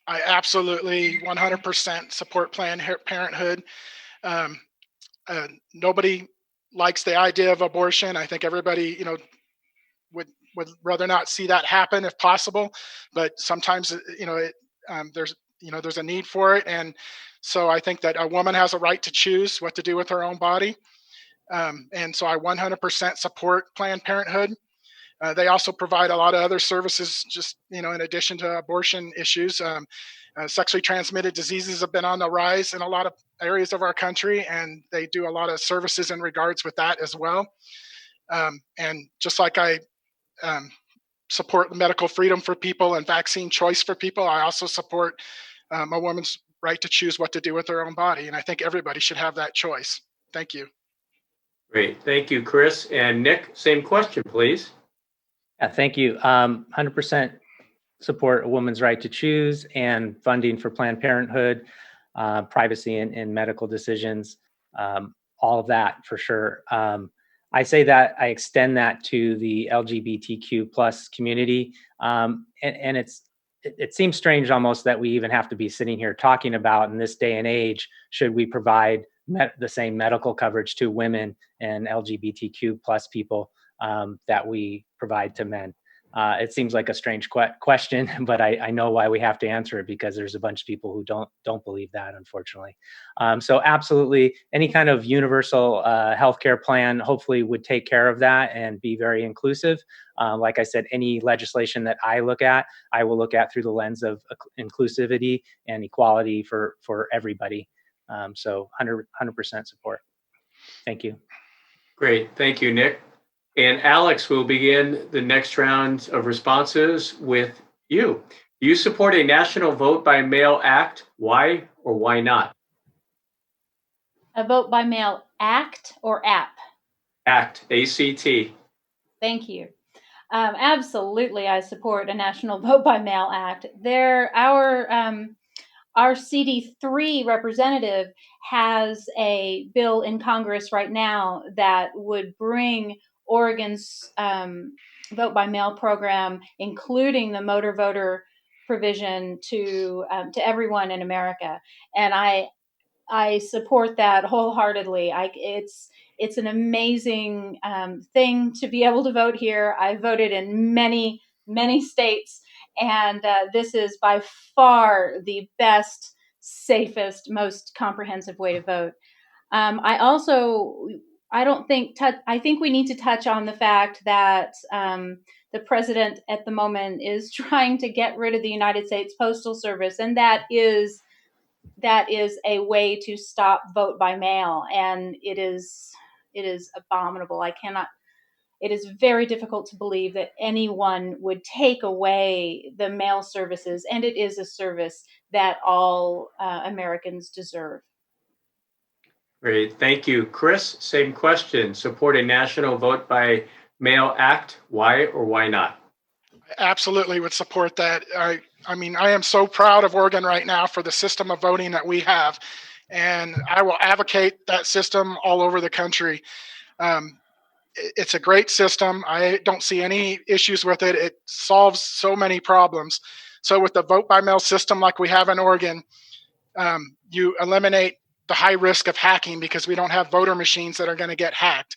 Speaker 3: I absolutely 100% support Planned Parenthood. Nobody likes the idea of abortion. I think everybody, would rather not see that happen if possible. But sometimes, there's a need for it, and so I think that a woman has a right to choose what to do with her own body. And so I 100% support Planned Parenthood. They also provide a lot of other services, just, in addition to abortion issues. Sexually transmitted diseases have been on the rise in a lot of areas of our country, and they do a lot of services in regards with that as well. And just like I support medical freedom for people and vaccine choice for people, I also support a woman's right to choose what to do with her own body. And I think everybody should have that choice. Thank you.
Speaker 1: Great. Thank you, Chris. And Nick, same question, please.
Speaker 4: Yeah, thank you. 100% support a woman's right to choose and funding for Planned Parenthood, privacy in medical decisions, all of that for sure. I say that I extend that to the LGBTQ plus community. And it seems strange almost that we even have to be sitting here talking about in this day and age, should we provide the same medical coverage to women and LGBTQ plus people that we provide to men. It seems like a strange question, but I know why we have to answer it, because there's a bunch of people who don't believe that, unfortunately. So absolutely, any kind of universal healthcare plan hopefully would take care of that and be very inclusive. Like I said, any legislation that I will look at through the lens of inclusivity and equality for everybody. So 100% support. Thank you.
Speaker 1: Great. Thank you, Nick. And Alex, we'll begin the next round of responses with you. Do you support a national vote by mail act? Why or why not?
Speaker 2: A vote by mail act or app?
Speaker 1: ACT, A-C-T.
Speaker 2: Thank you. Absolutely, I support a national vote by mail act. Our CD3 representative has a bill in Congress right now that would bring Oregon's vote by mail program, including the motor voter provision, to everyone in America, and I support that wholeheartedly. It's an amazing thing to be able to vote here. I voted in many states, and this is by far the best, safest, most comprehensive way to vote. I think we need to touch on the fact that the president at the moment is trying to get rid of the United States Postal Service, and that is a way to stop vote by mail, and it is abominable. It is very difficult to believe that anyone would take away the mail services, and it is a service that all Americans deserve.
Speaker 1: Great. Thank you. Chris, same question. Support a national vote by mail act. Why or why not?
Speaker 3: Absolutely would support that. I mean, I am so proud of Oregon right now for the system of voting that we have, and I will advocate that system all over the country. It's a great system. I don't see any issues with it. It solves so many problems. So with the vote by mail system like we have in Oregon, you eliminate the high risk of hacking because we don't have voter machines that are going to get hacked.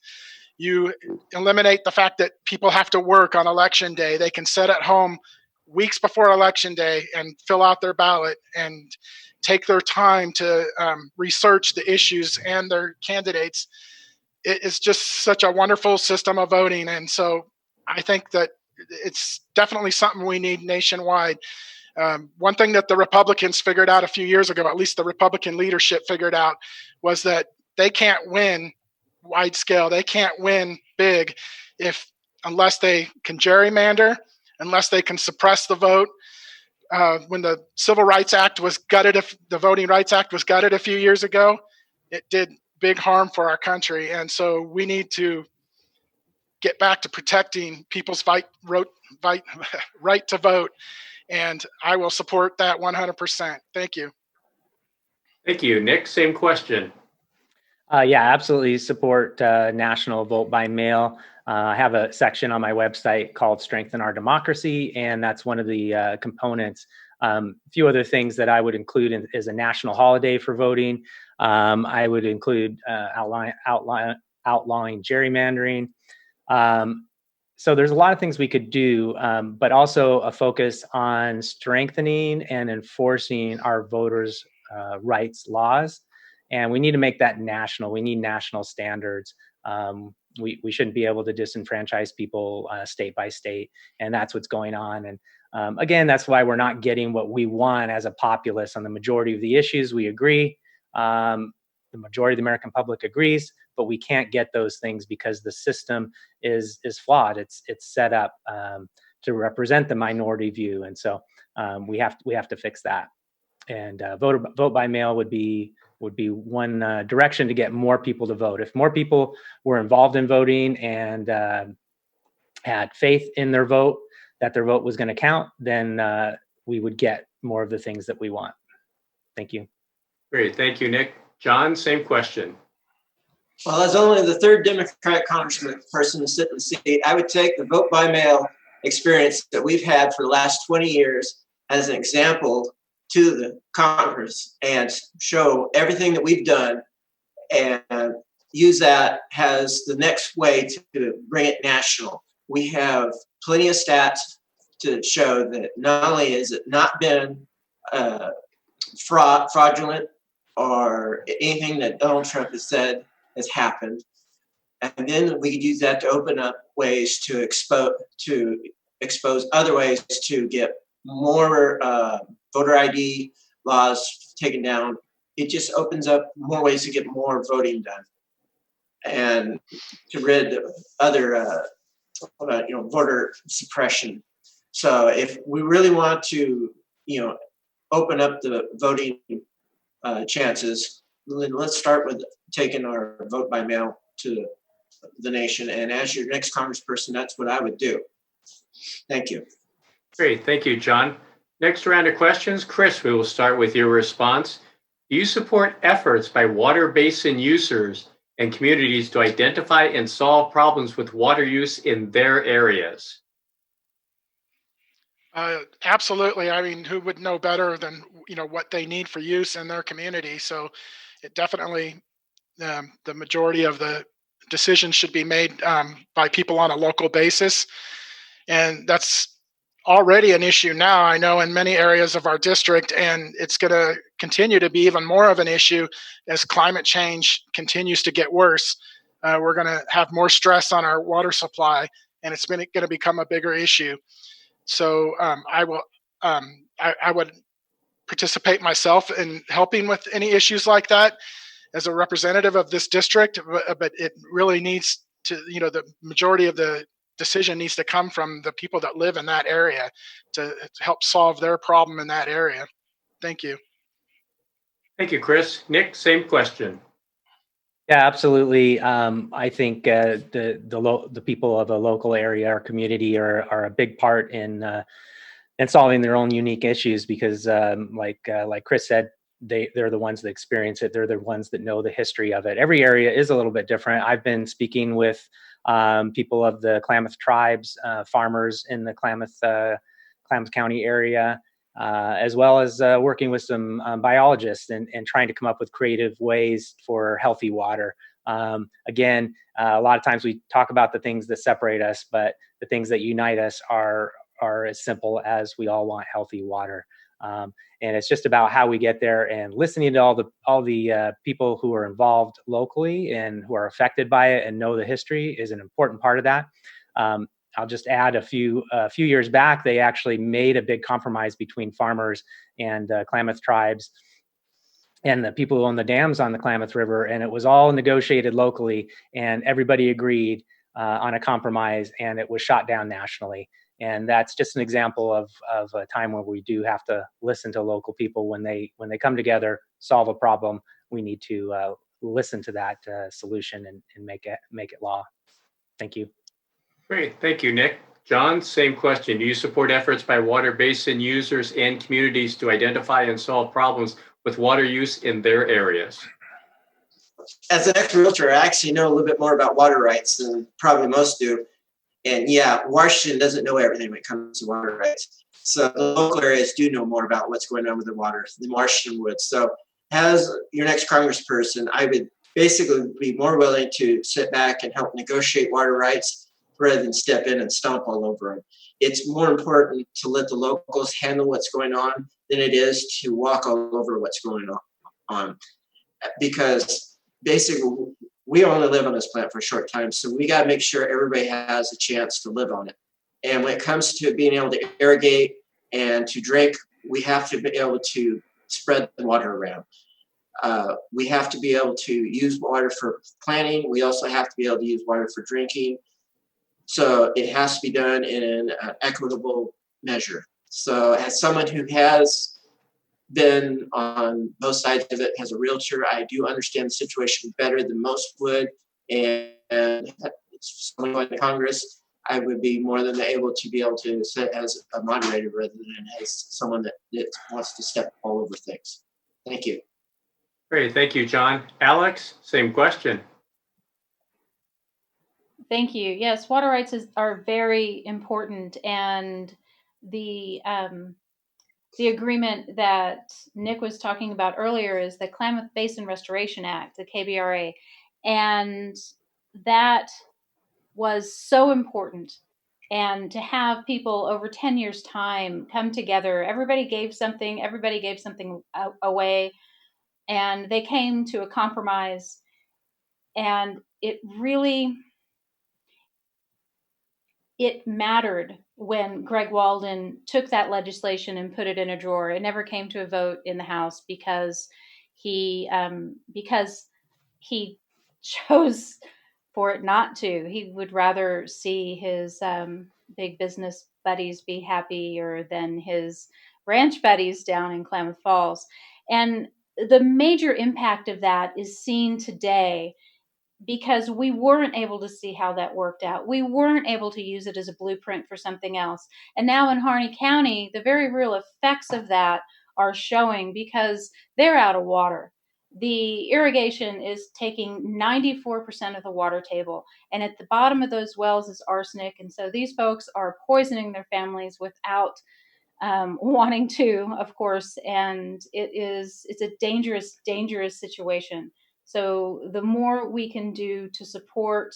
Speaker 3: You eliminate the fact that people have to work on election day. They can sit at home weeks before election day and fill out their ballot and take their time to research the issues and their candidates. It's just such a wonderful system of voting. And so I think that it's definitely something we need nationwide. One thing that the Republicans figured out a few years ago, at least the Republican leadership figured out, was that they can't win wide scale. They can't win big unless they can gerrymander, unless they can suppress the vote. When the Civil Rights Act was gutted, the Voting Rights Act was gutted a few years ago, it did big harm for our country. And so we need to get back to protecting people's right to vote. And I will support that 100%. Thank you.
Speaker 1: Thank you. Nick, same question.
Speaker 4: Yeah, absolutely support national vote by mail. I have a section on my website called Strengthen Our Democracy, and that's one of the components. A few other things that I would include is a national holiday for voting. I would include outlawing gerrymandering. So there's a lot of things we could do, but also a focus on strengthening and enforcing our voters' rights laws. And we need to make that national. We need national standards. We shouldn't be able to disenfranchise people state by state, and that's what's going on. And again, that's why we're not getting what we want as a populace on the majority of the issues. We agree. The majority of the American public agrees, but we can't get those things because the system is flawed. It's set up to represent the minority view, and so we have to fix that. And vote by mail would be one direction to get more people to vote. If more people were involved in voting and had faith in their vote, that their vote was going to count, then we would get more of the things that we want. Thank you.
Speaker 1: Great. Thank you, Nick. John, same question.
Speaker 5: Well, as only the third Democratic congressman person to sit in the seat, I would take the vote by mail experience that we've had for the last 20 years as an example to the Congress and show everything that we've done and use that as the next way to bring it national. We have plenty of stats to show that not only has it not been fraudulent or anything that Donald Trump has said has happened, and then we could use that to open up ways to expose other ways to get more voter ID laws taken down. It just opens up more ways to get more voting done and to rid of other voter suppression. So if we really want to open up the voting chances, let's start with taking our vote by mail to the nation. And as your next congressperson, that's what I would do. Thank you.
Speaker 1: Great. Thank you, John. Next round of questions. Chris, we will start with your response. Do you support efforts by water basin users and communities to identify and solve problems with water use in their areas?
Speaker 3: Absolutely. I mean, who would know better than what they need for use in their community? So, it definitely the majority of the decisions should be made by people on a local basis, and that's already an issue now. I know in many areas of our district, and it's going to continue to be even more of an issue as climate change continues to get worse. We're going to have more stress on our water supply, and it's going to become a bigger issue. So I would participate myself in helping with any issues like that as a representative of this district, but it really needs to, the majority of the decision needs to come from the people that live in that area to help solve their problem in that area. Thank you.
Speaker 1: Thank you, Chris. Nick, same question.
Speaker 4: Yeah, absolutely. I think the people of a local area or community are a big part in solving their own unique issues because, like Chris said, they're the ones that experience it. They're the ones that know the history of it. Every area is a little bit different. I've been speaking with people of the Klamath tribes, farmers in the Klamath County area, as well as working with some biologists and trying to come up with creative ways for healthy water. Again, a lot of times we talk about the things that separate us, but the things that unite us are as simple as we all want healthy water. And it's just about how we get there, and listening to all the people who are involved locally and who are affected by it and know the history is an important part of that. I'll just add a few years back, they actually made a big compromise between farmers and Klamath tribes and the people who own the dams on the Klamath River, and it was all negotiated locally, and everybody agreed on a compromise, and it was shot down nationally. And that's just an example of a time where we do have to listen to local people when they come together, solve a problem. We need to listen to that solution and make it law. Thank you.
Speaker 1: Great. Thank you, Nick. John, same question. Do you support efforts by water basin users and communities to identify and solve problems with water use in their areas?
Speaker 5: As an ex-realtor, I actually know a little bit more about water rights than probably most do. And yeah, Washington doesn't know everything when it comes to water rights. So the local areas do know more about what's going on with the water than Washington would. So as your next congressperson, I would basically be more willing to sit back and help negotiate water rights rather than step in and stomp all over them. It's more important to let the locals handle what's going on than it is to walk all over what's going on. Because basically, we only live on this planet for a short time, so we got to make sure everybody has a chance to live on it. And when it comes to being able to irrigate and to drink, we have to be able to spread the water around. We have to be able to use water for planting. We also have to be able to use water for drinking. So it has to be done in an equitable measure. So as someone who has been on both sides of it as a realtor, I do understand the situation better than most would. And someone going to Congress, I would be more than able to sit as a moderator rather than as someone that wants to step all over things. Thank you.
Speaker 1: Great. Thank you, John. Alex, same question.
Speaker 2: Thank you. Yes, water rights are very important, and the agreement that Nick was talking about earlier is the Klamath Basin Restoration Act, the KBRA, and that was so important. And to have people over 10 years' time come together, everybody gave something away, and they came to a compromise, and it mattered when Greg Walden took that legislation and put it in a drawer. It never came to a vote in the House because he chose for it not to. He would rather see his big business buddies be happier than his ranch buddies down in Klamath Falls. And the major impact of that is seen today because we weren't able to see how that worked out. We weren't able to use it as a blueprint for something else. And now in Harney County, the very real effects of that are showing because they're out of water. The irrigation is taking 94% of the water table. And at the bottom of those wells is arsenic. And so these folks are poisoning their families without wanting to, of course. And it's a dangerous, dangerous situation. So the more we can do to support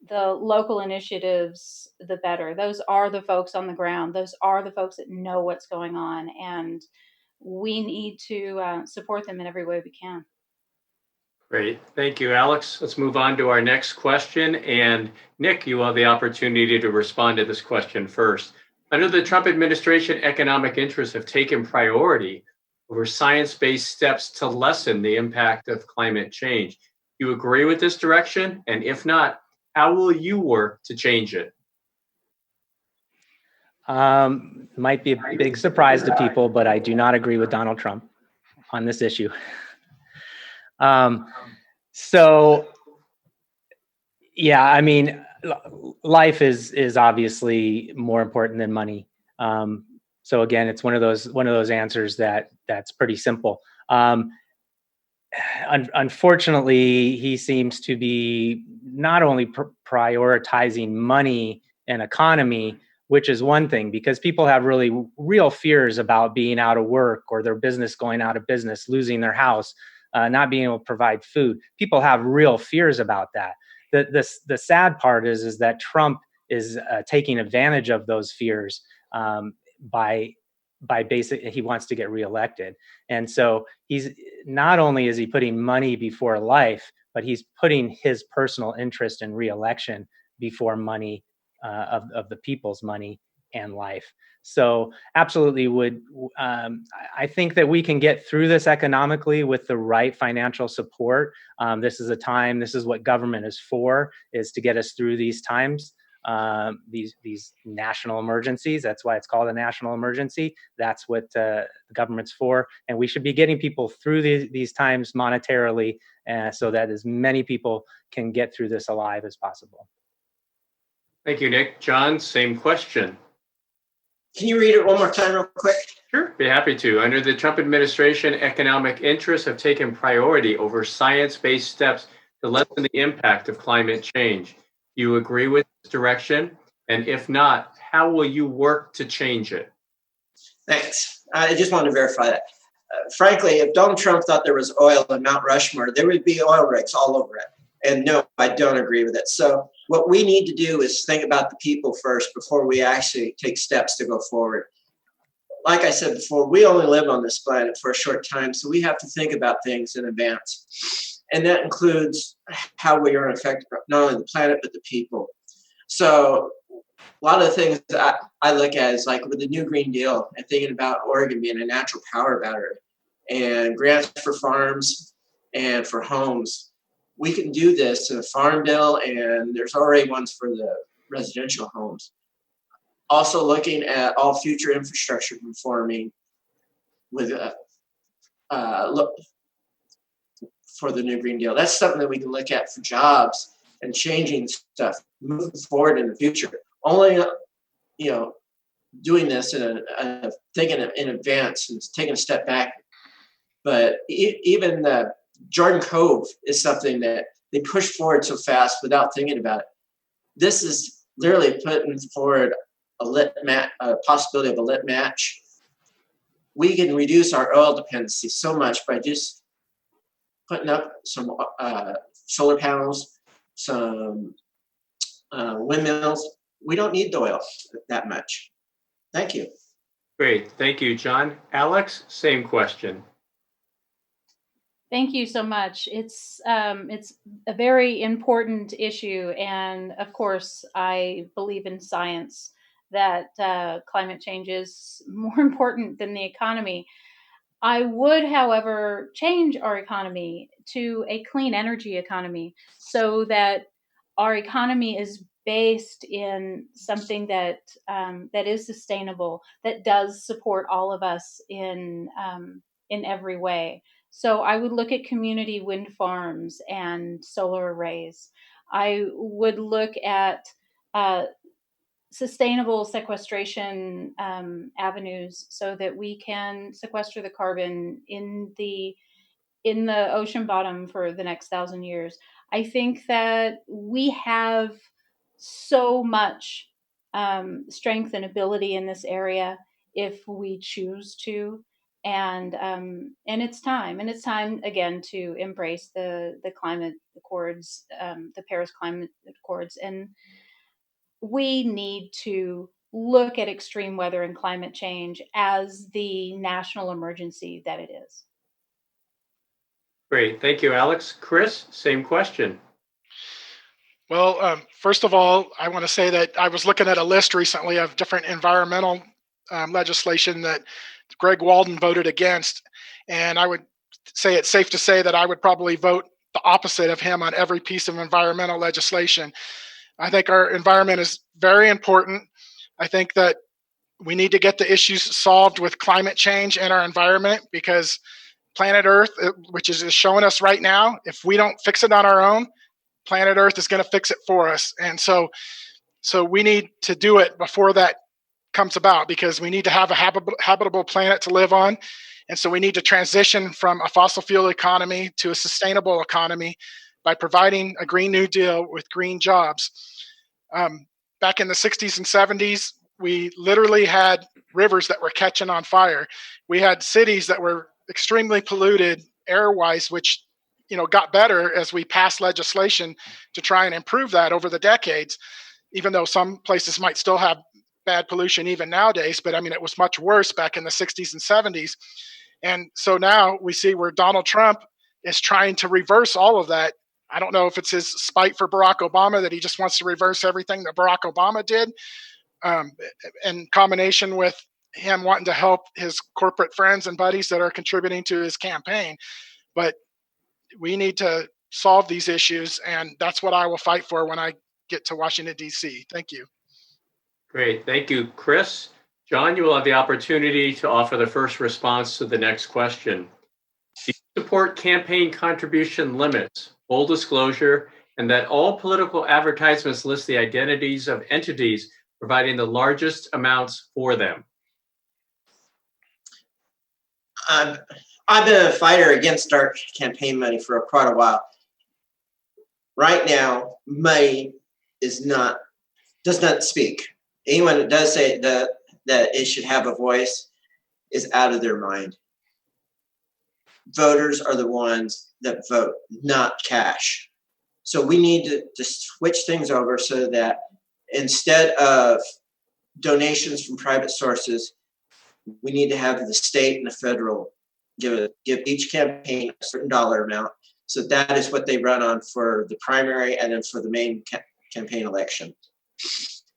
Speaker 2: the local initiatives, the better. Those are the folks on the ground. Those are the folks that know what's going on. And we need to support them in every way we can.
Speaker 1: Great. Thank you, Alex. Let's move on to our next question. And Nick, you have the opportunity to respond to this question first. Under the Trump administration, economic interests have taken priority over science-based steps to lessen the impact of climate change. Do you agree with this direction? And if not, how will you work to change it?
Speaker 4: Might be a big surprise to people, but I do not agree with Donald Trump on this issue. So, yeah, I mean, life is obviously more important than money. So again, it's one of those answers that's pretty simple. Unfortunately, he seems to be not only prioritizing money and economy, which is one thing, because people have really real fears about being out of work or their business going out of business, losing their house, not being able to provide food. People have real fears about that. The sad part is that Trump is taking advantage of those fears by basically he wants to get reelected. And so he's not only is he putting money before life, but he's putting his personal interest in reelection before money of the people's money and life. So absolutely I think that we can get through this economically with the right financial support. This is what government is for, is to get us through these times. These national emergencies. That's why it's called a national emergency. That's what the government's for. And we should be getting people through these times monetarily so that as many people can get through this alive as possible.
Speaker 1: Thank you, Nick. John, same question.
Speaker 5: Can you read it one more time real quick?
Speaker 1: Sure, be happy to. Under the Trump administration, economic interests have taken priority over science-based steps to lessen the impact of climate change. Do you agree with this direction? And if not, how will you work to change it?
Speaker 5: Thanks. I just wanted to verify that. Frankly, if Donald Trump thought there was oil in Mount Rushmore, there would be oil rigs all over it. And no, I don't agree with it. So what we need to do is think about the people first before we actually take steps to go forward. Like I said before, we only live on this planet for a short time, so we have to think about things in advance. And that includes how we are affected, not only the planet, but the people. So a lot of the things that I look at is like with the new Green Deal and thinking about Oregon being a natural power battery and grants for farms and for homes. We can do this in a farm bill, and there's already ones for the residential homes. Also looking at all future infrastructure reforming with look for the new Green Deal. That's something that we can look at for jobs and changing stuff, moving forward in the future. Only, doing this and thinking in advance and taking a step back. But even Jordan Cove is something that they push forward so fast without thinking about it. This is literally putting forward a possibility of a lit match. We can reduce our oil dependency so much by just putting up some solar panels, some windmills. We don't need the oil that much. Thank you.
Speaker 1: Great. Thank you, John. Alex, same question.
Speaker 2: Thank you so much. It's a very important issue, and of course, I believe in science that climate change is more important than the economy. I would, however, change our economy to a clean energy economy so that our economy is based in something that is sustainable, that does support all of us in every way. So I would look at community wind farms and solar arrays. I would look at sustainable sequestration avenues so that we can sequester the carbon in the ocean bottom for the next 1,000 years. I think that we have so much strength and ability in this area if we choose to, and it's time. And it's time again to embrace the climate accords, the Paris Climate Accords, and we need to look at extreme weather and climate change as the national emergency that it is.
Speaker 1: Great. Thank you, Alex. Chris, same question.
Speaker 3: Well, first of all, I want to say that I was looking at a list recently of different environmental legislation that Greg Walden voted against. And I would say it's safe to say that I would probably vote the opposite of him on every piece of environmental legislation. I think our environment is very important. I think that we need to get the issues solved with climate change and our environment, because planet Earth, which is showing us right now, if we don't fix it on our own, planet Earth is going to fix it for us. And so we need to do it before that comes about, because we need to have a habitable planet to live on. And so we need to transition from a fossil fuel economy to a sustainable economy by providing a Green New Deal with green jobs. Back in the 60s and 70s, we literally had rivers that were catching on fire. We had cities that were extremely polluted air-wise, which got better as we passed legislation to try and improve that over the decades, even though some places might still have bad pollution even nowadays. But I mean, it was much worse back in the 60s and 70s. And so now we see where Donald Trump is trying to reverse all of that. I don't know if it's his spite for Barack Obama that he just wants to reverse everything that Barack Obama did, in combination with him wanting to help his corporate friends and buddies that are contributing to his campaign. But we need to solve these issues, and that's what I will fight for when I get to Washington, D.C. Thank you.
Speaker 1: Great. Thank you, Chris. John, you will have the opportunity to offer the first response to the next question. Do you support campaign contribution limits, full disclosure, and that all political advertisements list the identities of entities providing the largest amounts for them?
Speaker 5: I've been a fighter against dark campaign money for quite a while. Right now, money does not speak. Anyone that does say that it should have a voice is out of their mind. Voters are the ones that vote, not cash. So we need to switch things over so that instead of donations from private sources, we need to have the state and the federal give each campaign a certain dollar amount. So that is what they run on for the primary and then for the main campaign election.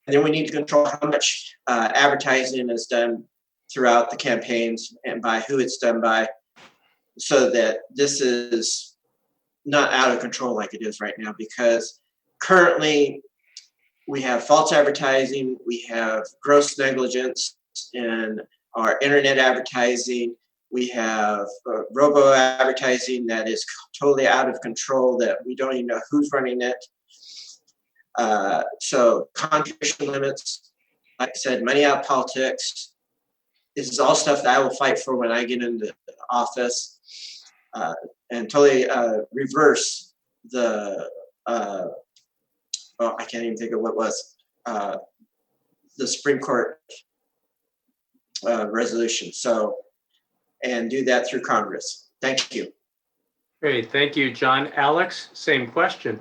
Speaker 5: And then we need to control how much advertising is done throughout the campaigns and by who it's done by, so that this is not out of control like it is right now. Because currently we have false advertising, we have gross negligence in our internet advertising, we have robo advertising that is totally out of control, that we don't even know who's running it. So contribution limits, like I said, money out of politics. This is all stuff that I will fight for when I get into office, and totally reverse the, I can't even think of what was, the Supreme Court resolution. So, and do that through Congress. Thank you.
Speaker 1: Great. Thank you, John. Alex, same question.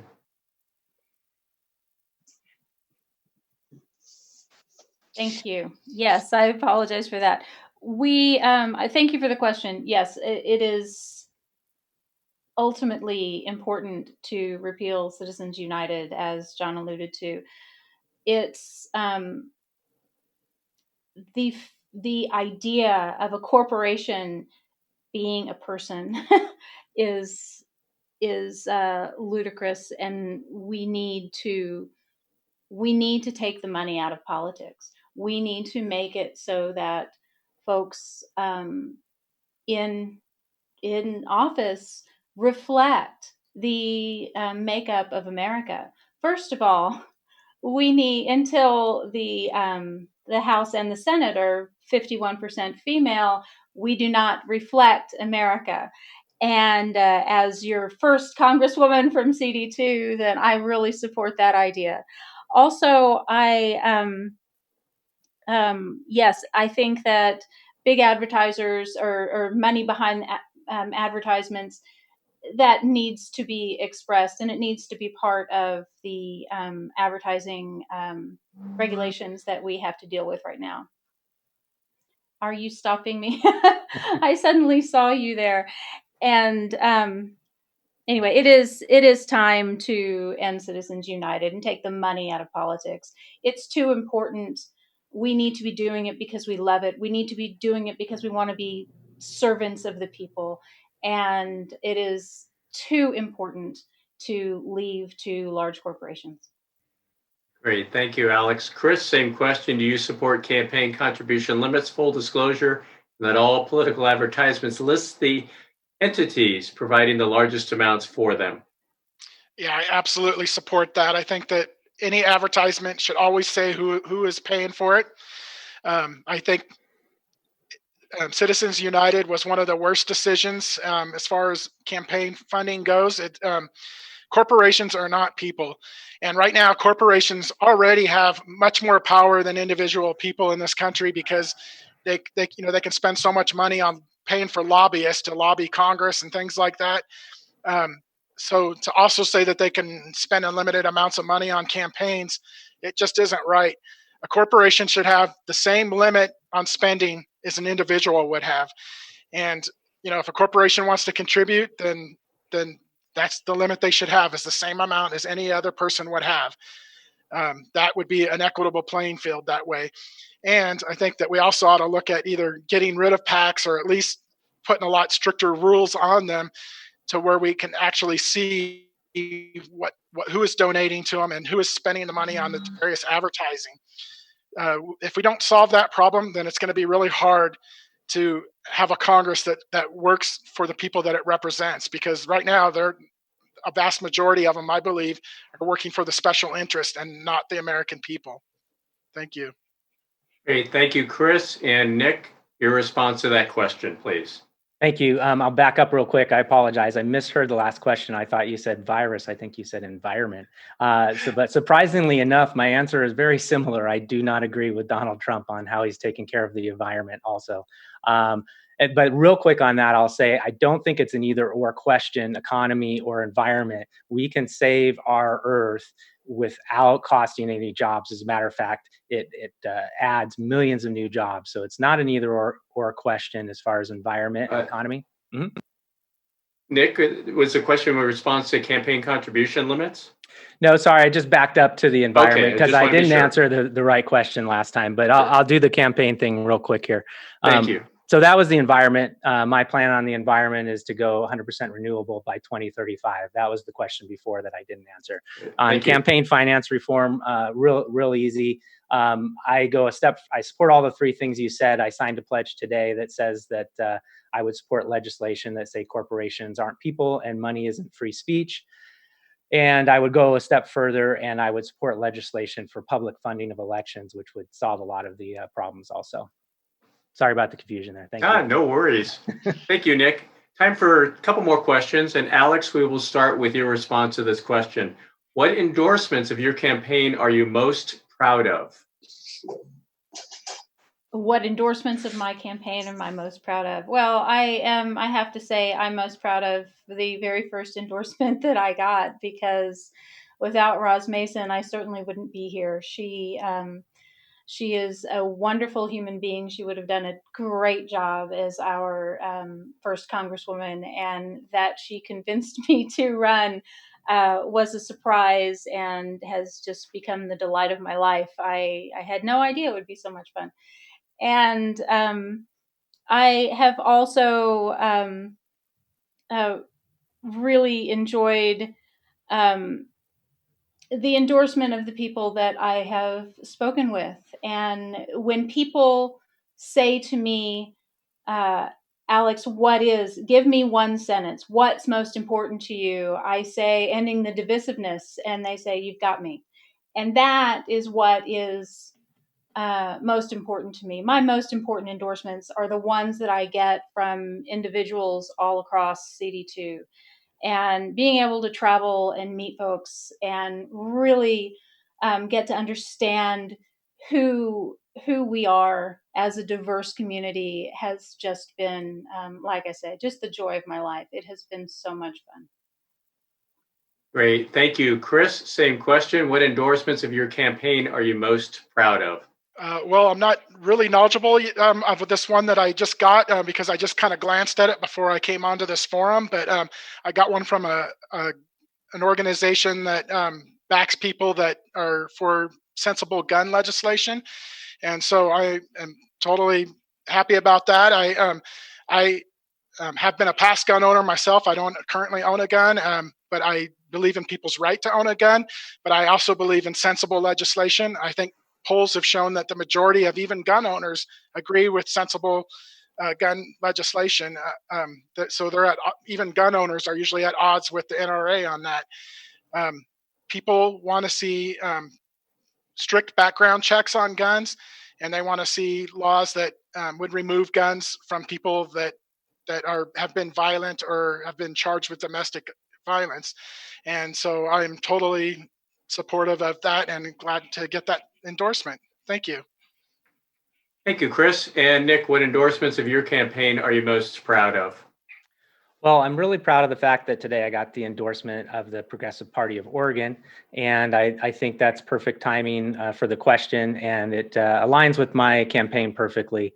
Speaker 2: Thank you. Yes, I apologize for that. I thank you for the question. Yes, it is ultimately important to repeal Citizens United, as John alluded to. It's the idea of a corporation being a person is ludicrous, and we need to take the money out of politics. We need to make it so that folks in in office reflect the makeup of America. First of all, we need, until the House and the Senate are 51% female, we do not reflect America. And as your first Congresswoman from CD2, then I really support that idea. Also, yes, I think that big advertisers or money behind advertisements, that needs to be expressed, and it needs to be part of the advertising regulations that we have to deal with right now. Are you stopping me? I suddenly saw you there. And anyway, it is time to end Citizens United and take the money out of politics. It's too important. We need to be doing it because we love it. We need to be doing it because we want to be servants of the people. And it is too important to leave to large corporations.
Speaker 1: Great. Thank you, Alex. Chris, same question. Do you support campaign contribution limits, full disclosure, and that all political advertisements list the entities providing the largest amounts for them?
Speaker 3: Yeah, I absolutely support that. I think that any advertisement should always say who is paying for it. I think Citizens United was one of the worst decisions as far as campaign funding goes. Corporations are not people, and right now corporations already have much more power than individual people in this country because they can spend so much money on paying for lobbyists to lobby Congress and things like that. So to also say that they can spend unlimited amounts of money on campaigns, it just isn't right. A corporation should have the same limit on spending as an individual would have. And if a corporation wants to contribute, then that's the limit they should have, is the same amount as any other person would have. That would be an equitable playing field that way. And I think that we also ought to look at either getting rid of PACs or at least putting a lot stricter rules on them to where we can actually see who is donating to them and who is spending the money on the various advertising. If we don't solve that problem, then it's going to be really hard to have a Congress that works for the people that it represents, because right now a vast majority of them, I believe, are working for the special interest and not the American people. Thank you.
Speaker 1: Great. Thank you, Chris. And Nick, your response to that question, please.
Speaker 4: Thank you. I'll back up real quick. I apologize. I misheard the last question. I thought you said virus. I think you said environment. But surprisingly enough, my answer is very similar. I do not agree with Donald Trump on how he's taking care of the environment also. But real quick on that, I'll say I don't think it's an either or question, economy or environment. We can save our Earth without costing any jobs. As a matter of fact, it adds millions of new jobs. So it's not an either or question as far as environment and economy. Mm-hmm.
Speaker 1: Nick, was the question in response to campaign contribution limits?
Speaker 4: No, sorry, I just backed up to the environment because I didn't answer the right question last time. But I'll do the campaign thing real quick here.
Speaker 1: Thank you.
Speaker 4: So that was the environment. My plan on the environment is to go 100% renewable by 2035. That was the question before that I didn't answer. On campaign finance reform, real easy. I support all the three things you said. I signed a pledge today that says that I would support legislation that say corporations aren't people and money isn't free speech. And I would go a step further and I would support legislation for public funding of elections, which would solve a lot of the problems also. Sorry about the confusion there. Thank you.
Speaker 1: No worries. Thank you, Nick. Time for a couple more questions. And Alex, we will start with your response to this question. What endorsements of your campaign are you most proud of?
Speaker 2: What endorsements of my campaign am I most proud of? Well, I have to say I'm most proud of the very first endorsement that I got, because without Roz Mason, I certainly wouldn't be here. She is a wonderful human being. She would have done a great job as our first Congresswoman, and that she convinced me to run was a surprise and has just become the delight of my life. I had no idea it would be so much fun. And I have also really enjoyed the endorsement of the people that I have spoken with. And when people say to me, Alex, give me one sentence. What's most important to you? I say ending the divisiveness, and they say, you've got me. And that is what is most important to me. My most important endorsements are the ones that I get from individuals all across CD2. And being able to travel and meet folks and really get to understand who we are as a diverse community has just been, like I said, just the joy of my life. It has been so much fun.
Speaker 1: Great. Thank you. Chris, same question. What endorsements of your campaign are you most proud of?
Speaker 3: Well, I'm not really knowledgeable of this one that I just got because I just kind of glanced at it before I came onto this forum. But I got one from an organization that backs people that are for sensible gun legislation, and so I am totally happy about that. I have been a past gun owner myself. I don't currently own a gun, but I believe in people's right to own a gun. But I also believe in sensible legislation. I think polls have shown that the majority of even gun owners agree with sensible gun legislation. So even gun owners are usually at odds with the NRA on that. People want to see strict background checks on guns, and they want to see laws that would remove guns from people that have been violent or have been charged with domestic violence. And so I'm totally supportive of that and glad to get that endorsement. Thank you.
Speaker 1: Thank you, Chris. And Nick, what endorsements of your campaign are you most proud of?
Speaker 4: Well, I'm really proud of the fact that today I got the endorsement of the Progressive Party of Oregon, and I think that's perfect timing for the question, and it aligns with my campaign perfectly.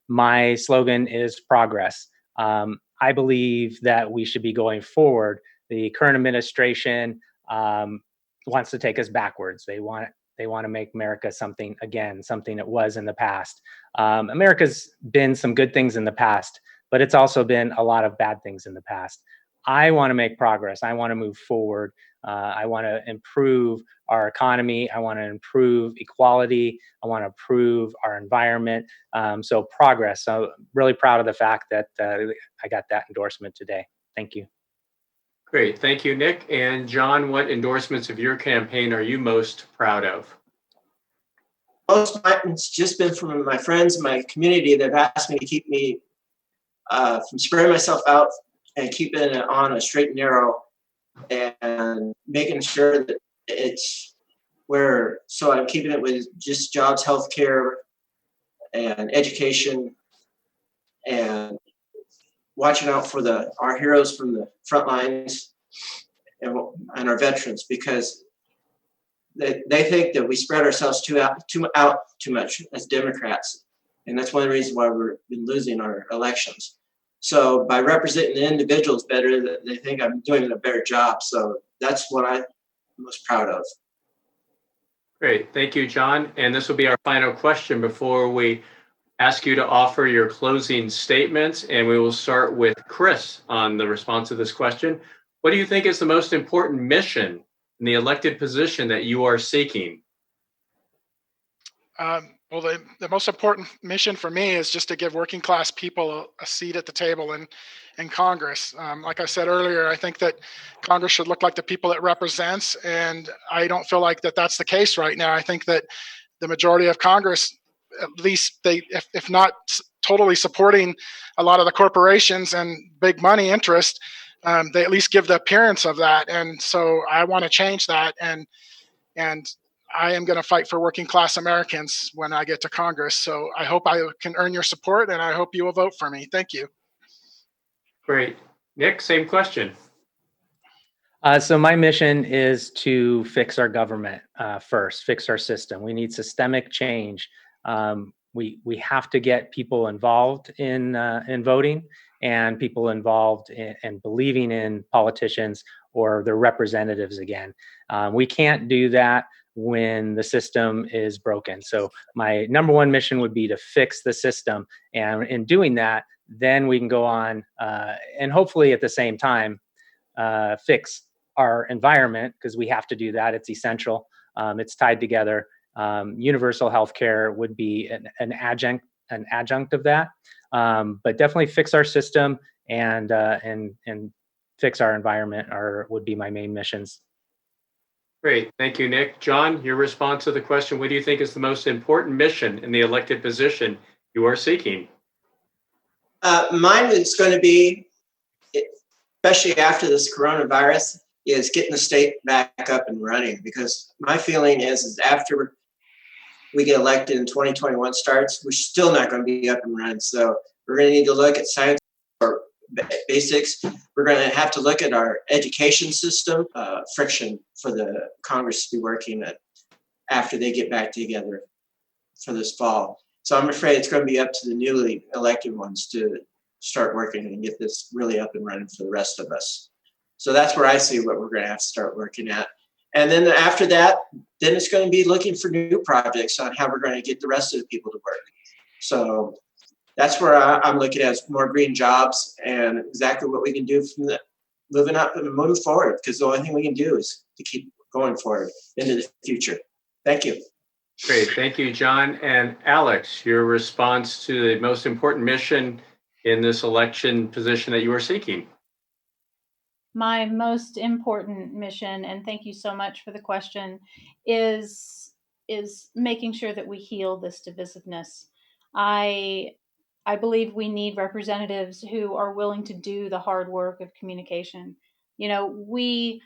Speaker 4: My slogan is progress. I believe that we should be going forward. The current administration wants to take us backwards. They want to make America something it was in the past. America's been some good things in the past, but it's also been a lot of bad things in the past. I want to make progress. I want to move forward. I want to improve our economy. I want to improve equality. I want to improve our environment. So progress. So I'm really proud of the fact that I got that endorsement today. Thank you.
Speaker 1: Great. Thank you, Nick. And John, what endorsements of your campaign are you most proud of?
Speaker 5: Most of mine's just been from my friends in my community that have asked me to keep me from spreading myself out and keeping it on a straight and narrow and making sure that so I'm keeping it with just jobs, healthcare, and education, and watching out for our heroes from the front lines and our veterans, because they think that we spread ourselves too much as Democrats, and that's one of the reasons why we've been losing our elections. So by representing the individuals better, they think I'm doing a better job. So that's what I'm most proud of.
Speaker 1: Great. Thank you, John. And this will be our final question before we ask you to offer your closing statements. And we will start with Chris on the response to this question. What do you think is the most important mission in the elected position that you are seeking?
Speaker 3: Well, the most important mission for me is just to give working class people a seat at the table in Congress. Like I said earlier, I think that Congress should look like the people it represents, and I don't feel like that's the case right now. I think that the majority of Congress, at least if not totally supporting a lot of the corporations and big money interest, they at least give the appearance of that. And so I want to change that, and I am going to fight for working class Americans when I get to Congress. So I hope I can earn your support, and I hope you will vote for me. Thank you.
Speaker 1: Great. Nick, same question.
Speaker 4: So my mission is to fix our government first, fix our system. We need systemic change. We have to get people involved in voting, and people involved in believing in politicians or their representatives again. We can't do that when the system is broken. So my number one mission would be to fix the system. And in doing that, then we can go on and hopefully at the same time fix our environment, because we have to do that. It's essential. It's tied together. Universal health care would be an adjunct of that. but definitely fix our system and fix our environment would be my main missions.
Speaker 1: Great. Thank you, Nick. John, your response to the question, what do you think is the most important mission in the elected position you are seeking?
Speaker 5: Mine is going to be, especially after this coronavirus, is getting the state back up and running, because my feeling is after we get elected and 2021 starts, we're still not going to be up and running. So we're going to need to look at science or basics. We're going to have to look at our education system, friction for the Congress to be working at after they get back together for this fall. So I'm afraid it's going to be up to the newly elected ones to start working and get this really up and running for the rest of us. So that's where I see what we're going to have to start working at. And then after that, then it's going to be looking for new projects on how we're going to get the rest of the people to work. So that's where I'm looking at more green jobs and exactly what we can do from the moving up and moving forward, because the only thing we can do is to keep going forward into the future. Thank you.
Speaker 1: Great. Thank you, John. And Alex, your response to the most important mission in this election position that you are seeking.
Speaker 2: My most important mission, and thank you so much for the question, is making sure that we heal this divisiveness. I believe we need representatives who are willing to do the hard work of communication. You know, we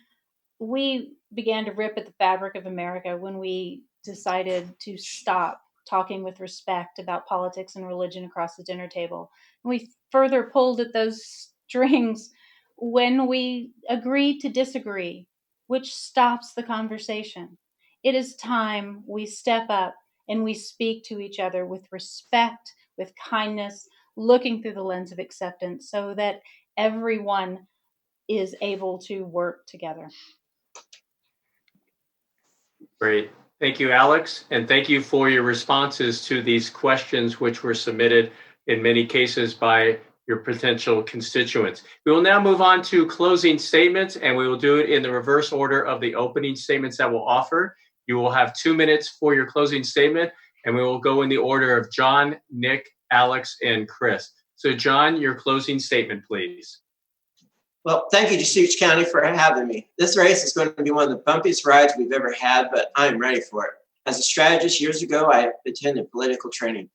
Speaker 2: began to rip at the fabric of America when we decided to stop talking with respect about politics and religion across the dinner table. And we further pulled at those strings when we agreed to disagree, which stops the conversation. It is time we step up and we speak to each other with respect, with kindness, looking through the lens of acceptance so that everyone is able to work together.
Speaker 1: Great. Thank you, Alex. And thank you for your responses to these questions, which were submitted in many cases by your potential constituents. We will now move on to closing statements, and we will do it in the reverse order of the opening statements that we'll offer. You will have 2 minutes for your closing statement, and we will go in the order of John, Nick, Alex, and Chris. So John, your closing statement, please.
Speaker 5: Well, thank you, Deschutes County, for having me. This race is going to be one of the bumpiest rides we've ever had, but I'm ready for it. As a strategist years ago, I attended political training.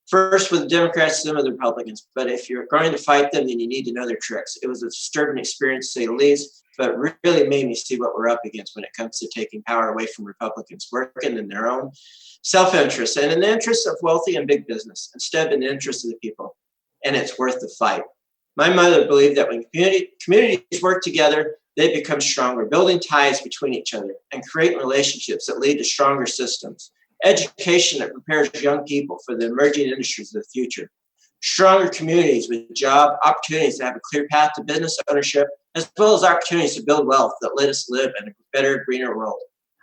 Speaker 5: First with the Democrats, then with the Republicans. But if you're going to fight them, then you need to know their tricks. It was a disturbing experience, to say the least, but really made me see what we're up against when it comes to taking power away from Republicans, working in their own self-interest and in the interest of wealthy and big business, instead of in the interest of the people. And it's worth the fight. My mother believed that when communities work together, they become stronger, building ties between each other and creating relationships that lead to stronger systems. Education that prepares young people for the emerging industries of the future. Stronger communities with job opportunities that have a clear path to business ownership, as well as opportunities to build wealth that let us live in a better, greener world.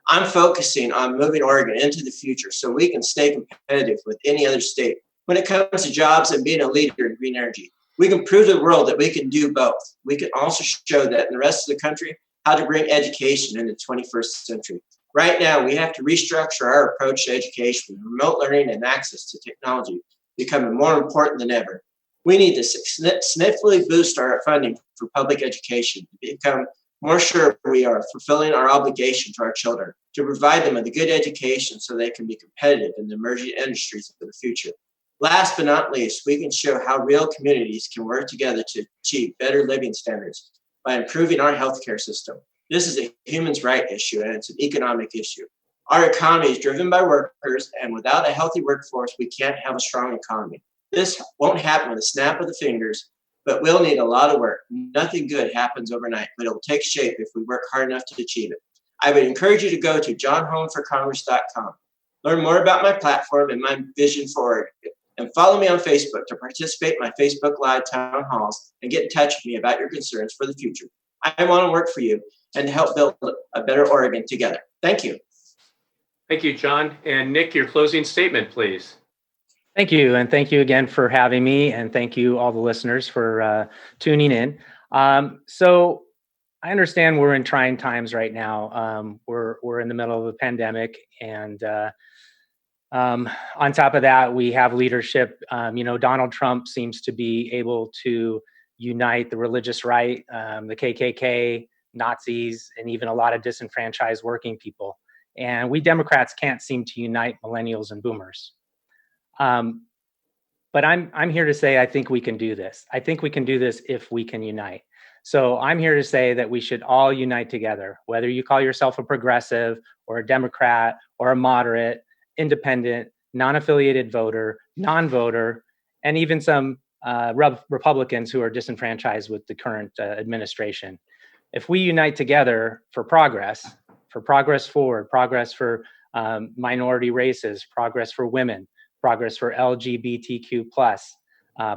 Speaker 5: I'm focusing on moving Oregon into the future so we can stay competitive with any other state when it comes to jobs and being a leader in green energy. We can prove to the world that we can do both. We can also show that in the rest of the country how to bring education into the 21st century. Right now, we have to restructure our approach to education with remote learning and access to technology becoming more important than ever. We need to significantly boost our funding for public education to become more sure we are fulfilling our obligation to our children, to provide them with a good education so they can be competitive in the emerging industries of the future. Last but not least, we can show how real communities can work together to achieve better living standards by improving our healthcare system. This is a human rights issue, and it's an economic issue. Our economy is driven by workers, and without a healthy workforce, we can't have a strong economy. This won't happen with a snap of the fingers, but we'll need a lot of work. Nothing good happens overnight, but it'll take shape if we work hard enough to achieve it. I would encourage you to go to johnholmforcongress.com, learn more about my platform and my vision for Oregon, and follow me on Facebook to participate in my Facebook Live town halls and get in touch with me about your concerns for the future. I want to work for you and help build a better Oregon together. Thank you.
Speaker 1: Thank you, John. And Nick, your closing statement, please.
Speaker 4: Thank you. And thank you again for having me. And thank you all the listeners for tuning in. So I understand we're in trying times right now. We're in the middle of a pandemic, and On top of that, we have leadership. Donald Trump seems to be able to unite the religious right, the KKK, Nazis, and even a lot of disenfranchised working people. And we Democrats can't seem to unite millennials and boomers. But I'm here to say I think we can do this. I think we can do this if we can unite. So I'm here to say that we should all unite together, whether you call yourself a progressive or a Democrat or a moderate, independent, non-affiliated voter, non-voter, and even some Republicans who are disenfranchised with the current administration. If we unite together for progress forward, progress for minority races, progress for women, progress for LGBTQ+,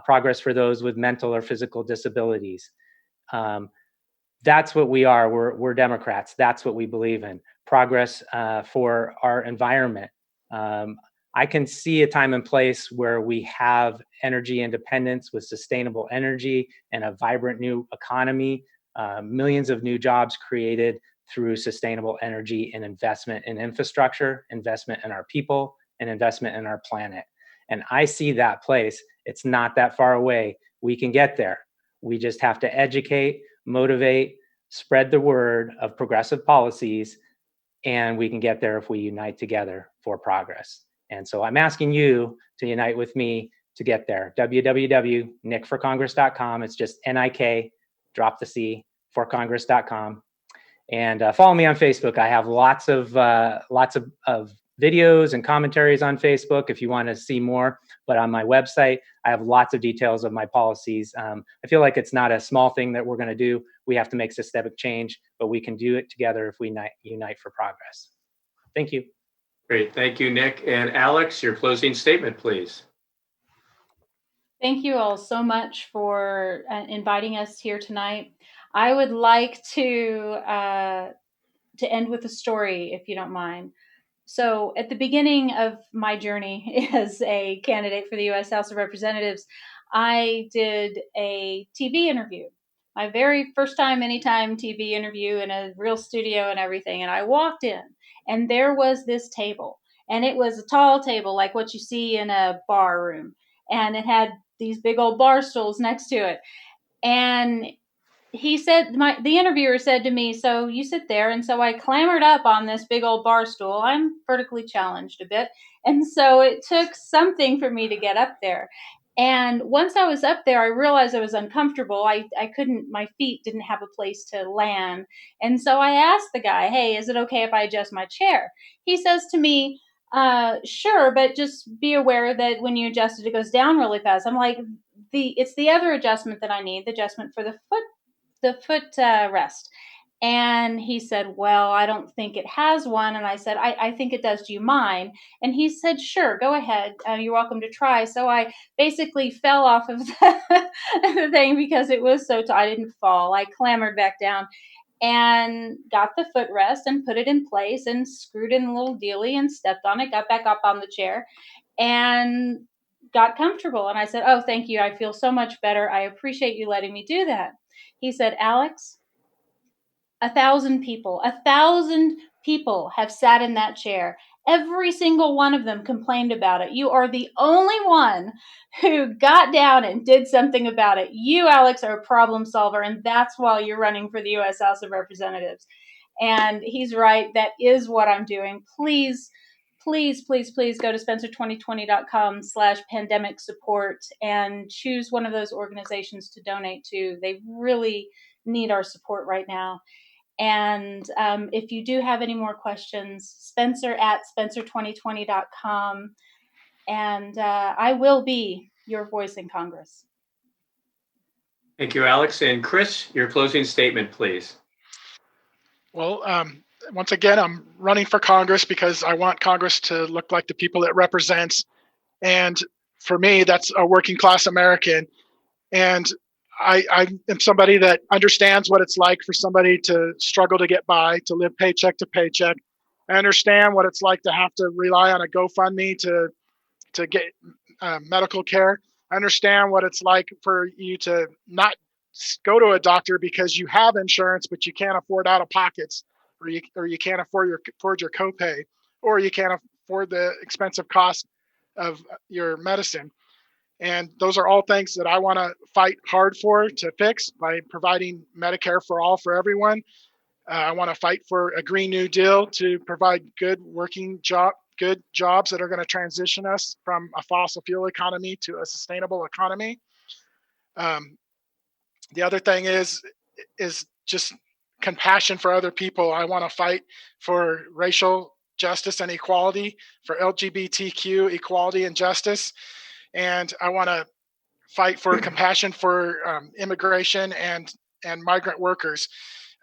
Speaker 4: progress for those with mental or physical disabilities. That's what we are. We're Democrats. That's what we believe in. Progress for our environment. I can see a time and place where we have energy independence with sustainable energy and a vibrant new economy, millions of new jobs created through sustainable energy and investment in infrastructure, investment in our people, and investment in our planet. And I see that place. It's not that far away. We can get there. We just have to educate, motivate, spread the word of progressive policies, and we can get there if we unite together for progress. And so I'm asking you to unite with me to get there. www.nickforcongress.com. It's just NIK, drop the C, forcongress.com. And follow me on Facebook. I have lots of videos and commentaries on Facebook if you want to see more. But on my website, I have lots of details of my policies. I feel like it's not a small thing that we're going to do. We have to make systemic change, but we can do it together if we unite for progress. Thank you.
Speaker 1: Great. Thank you, Nick. And Alex, your closing statement, please.
Speaker 2: Thank you all so much for inviting us here tonight. I would like to end with a story, if you don't mind. So at the beginning of my journey as a candidate for the U.S. House of Representatives, I did a TV interview, my very first time, anytime TV interview in a real studio and everything. And I walked in, and there was this table, and it was a tall table like what you see in a bar room, and it had these big old bar stools next to it. And he said, the interviewer said to me, "So you sit there." And so I clambered up on this big old bar stool. I'm vertically challenged a bit. And so it took something for me to get up there. And once I was up there, I realized I was uncomfortable. I couldn't, my feet didn't have a place to land. And so I asked the guy, "Hey, is it okay if I adjust my chair?" He says to me, "Sure, but just be aware that when you adjust it, it goes down really fast." I'm like, it's the other adjustment that I need, the adjustment for the foot rest. And he said, "Well, I don't think it has one." And I said, I think it does. Do you mind?" And he said, "Sure, go ahead. You're welcome to try." So I basically fell off of the thing because it was so tall. I didn't fall. I clambered back down and got the footrest and put it in place and screwed in a little dealie and stepped on it, got back up on the chair and got comfortable. And I said, "Oh, thank you. I feel so much better. I appreciate you letting me do that." He said, "Alex, 1,000 people have sat in that chair. Every single one of them complained about it. You are the only one who got down and did something about it. You, Alex, are a problem solver, and that's why you're running for the U.S. House of Representatives." And he's right. That is what I'm doing. Please go to Spenser2020.com/pandemic support and choose one of those organizations to donate to. They really need our support right now. And if you do have any more questions, Spenser@Spenser2020.com. And I will be your voice in Congress.
Speaker 1: Thank you, Alex. And Chris, your closing statement, please.
Speaker 3: Well, once again, I'm running for Congress because I want Congress to look like the people it represents. And for me, that's a working class American. And I am somebody that understands what it's like for somebody to struggle to get by, to live paycheck to paycheck. I understand what it's like to have to rely on a GoFundMe to get medical care. I understand what it's like for you to not go to a doctor because you have insurance, but you can't afford out of pockets, or you can't afford your copay, or you can't afford the expensive cost of your medicine. And those are all things that I want to fight hard for to fix by providing Medicare for all for everyone. I want to fight for a Green New Deal to provide good jobs that are going to transition us from a fossil fuel economy to a sustainable economy. The other thing is just compassion for other people. I want to fight for racial justice and equality, for LGBTQ equality and justice. And I want to fight for compassion for immigration and migrant workers.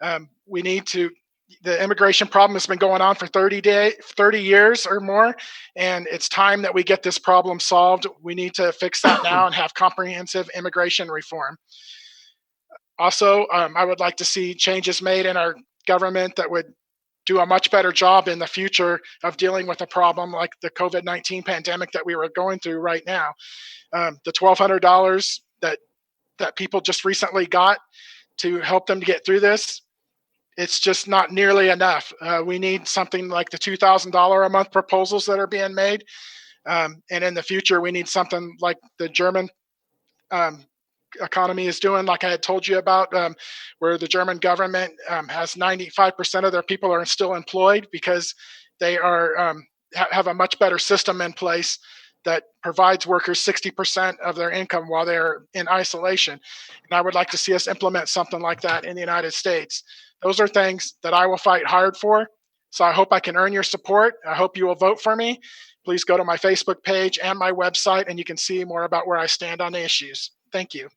Speaker 3: The immigration problem has been going on for 30 years or more, and it's time that we get this problem solved. We need to fix that now and have comprehensive immigration reform. Also, I would like to see changes made in our government that would do a much better job in the future of dealing with a problem like the COVID-19 pandemic that we were going through right now. The $1,200 that people just recently got to help them to get through this, it's just not nearly enough. We need something like the $2,000 a month proposals that are being made. And in the future, we need something like the German economy is doing, like I had told you about, where the German government has 95% of their people are still employed because they are have a much better system in place that provides workers 60% of their income while they're in isolation. And I would like to see us implement something like that in the United States. Those are things that I will fight hard for. So I hope I can earn your support. I hope you will vote for me. Please go to my Facebook page and my website, and you can see more about where I stand on the issues. Thank you.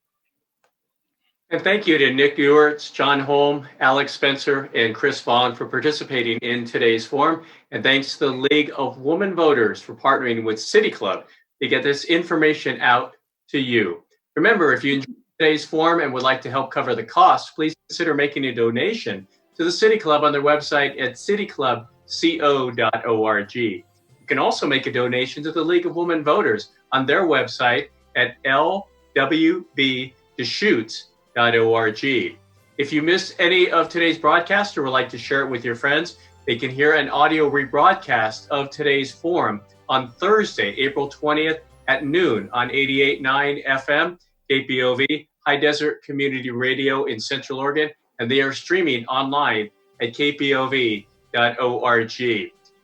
Speaker 1: And thank you to Nick Heuertz, John Holm, Alex Spenser, and Chris Vaughn for participating in today's forum. And thanks to the League of Women Voters for partnering with City Club to get this information out to you. Remember, if you enjoyed today's forum and would like to help cover the costs, please consider making a donation to the City Club on their website at cityclubco.org. You can also make a donation to the League of Women Voters on their website at lwbdeschutes.org. If you missed any of today's broadcast or would like to share it with your friends, they can hear an audio rebroadcast of today's forum on Thursday, April 20th at noon on 88.9 FM, KPOV, High Desert Community Radio in Central Oregon, and they are streaming online at kpov.org.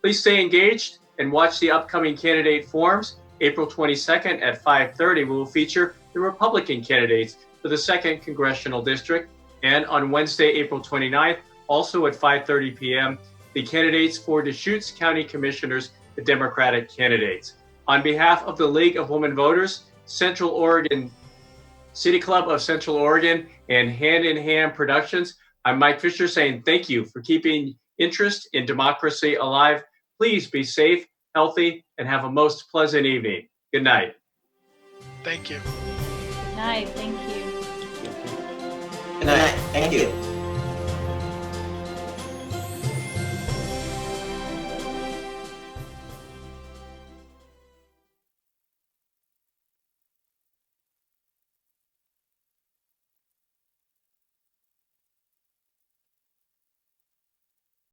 Speaker 1: Please stay engaged and watch the upcoming candidate forums. April 22nd at 5:30, we will feature the Republican candidates for the 2nd Congressional District. And on Wednesday, April 29th, also at 5:30 p.m., the candidates for Deschutes County Commissioners, the Democratic candidates. On behalf of the League of Women Voters, Central Oregon City Club of Central Oregon, and Hand in Hand Productions, I'm Mike Fisher saying thank you for keeping interest in democracy alive. Please be safe, healthy, and have a most pleasant evening. Good night.
Speaker 3: Thank you.
Speaker 2: Good night. Thank you.
Speaker 5: Good night. Thank you.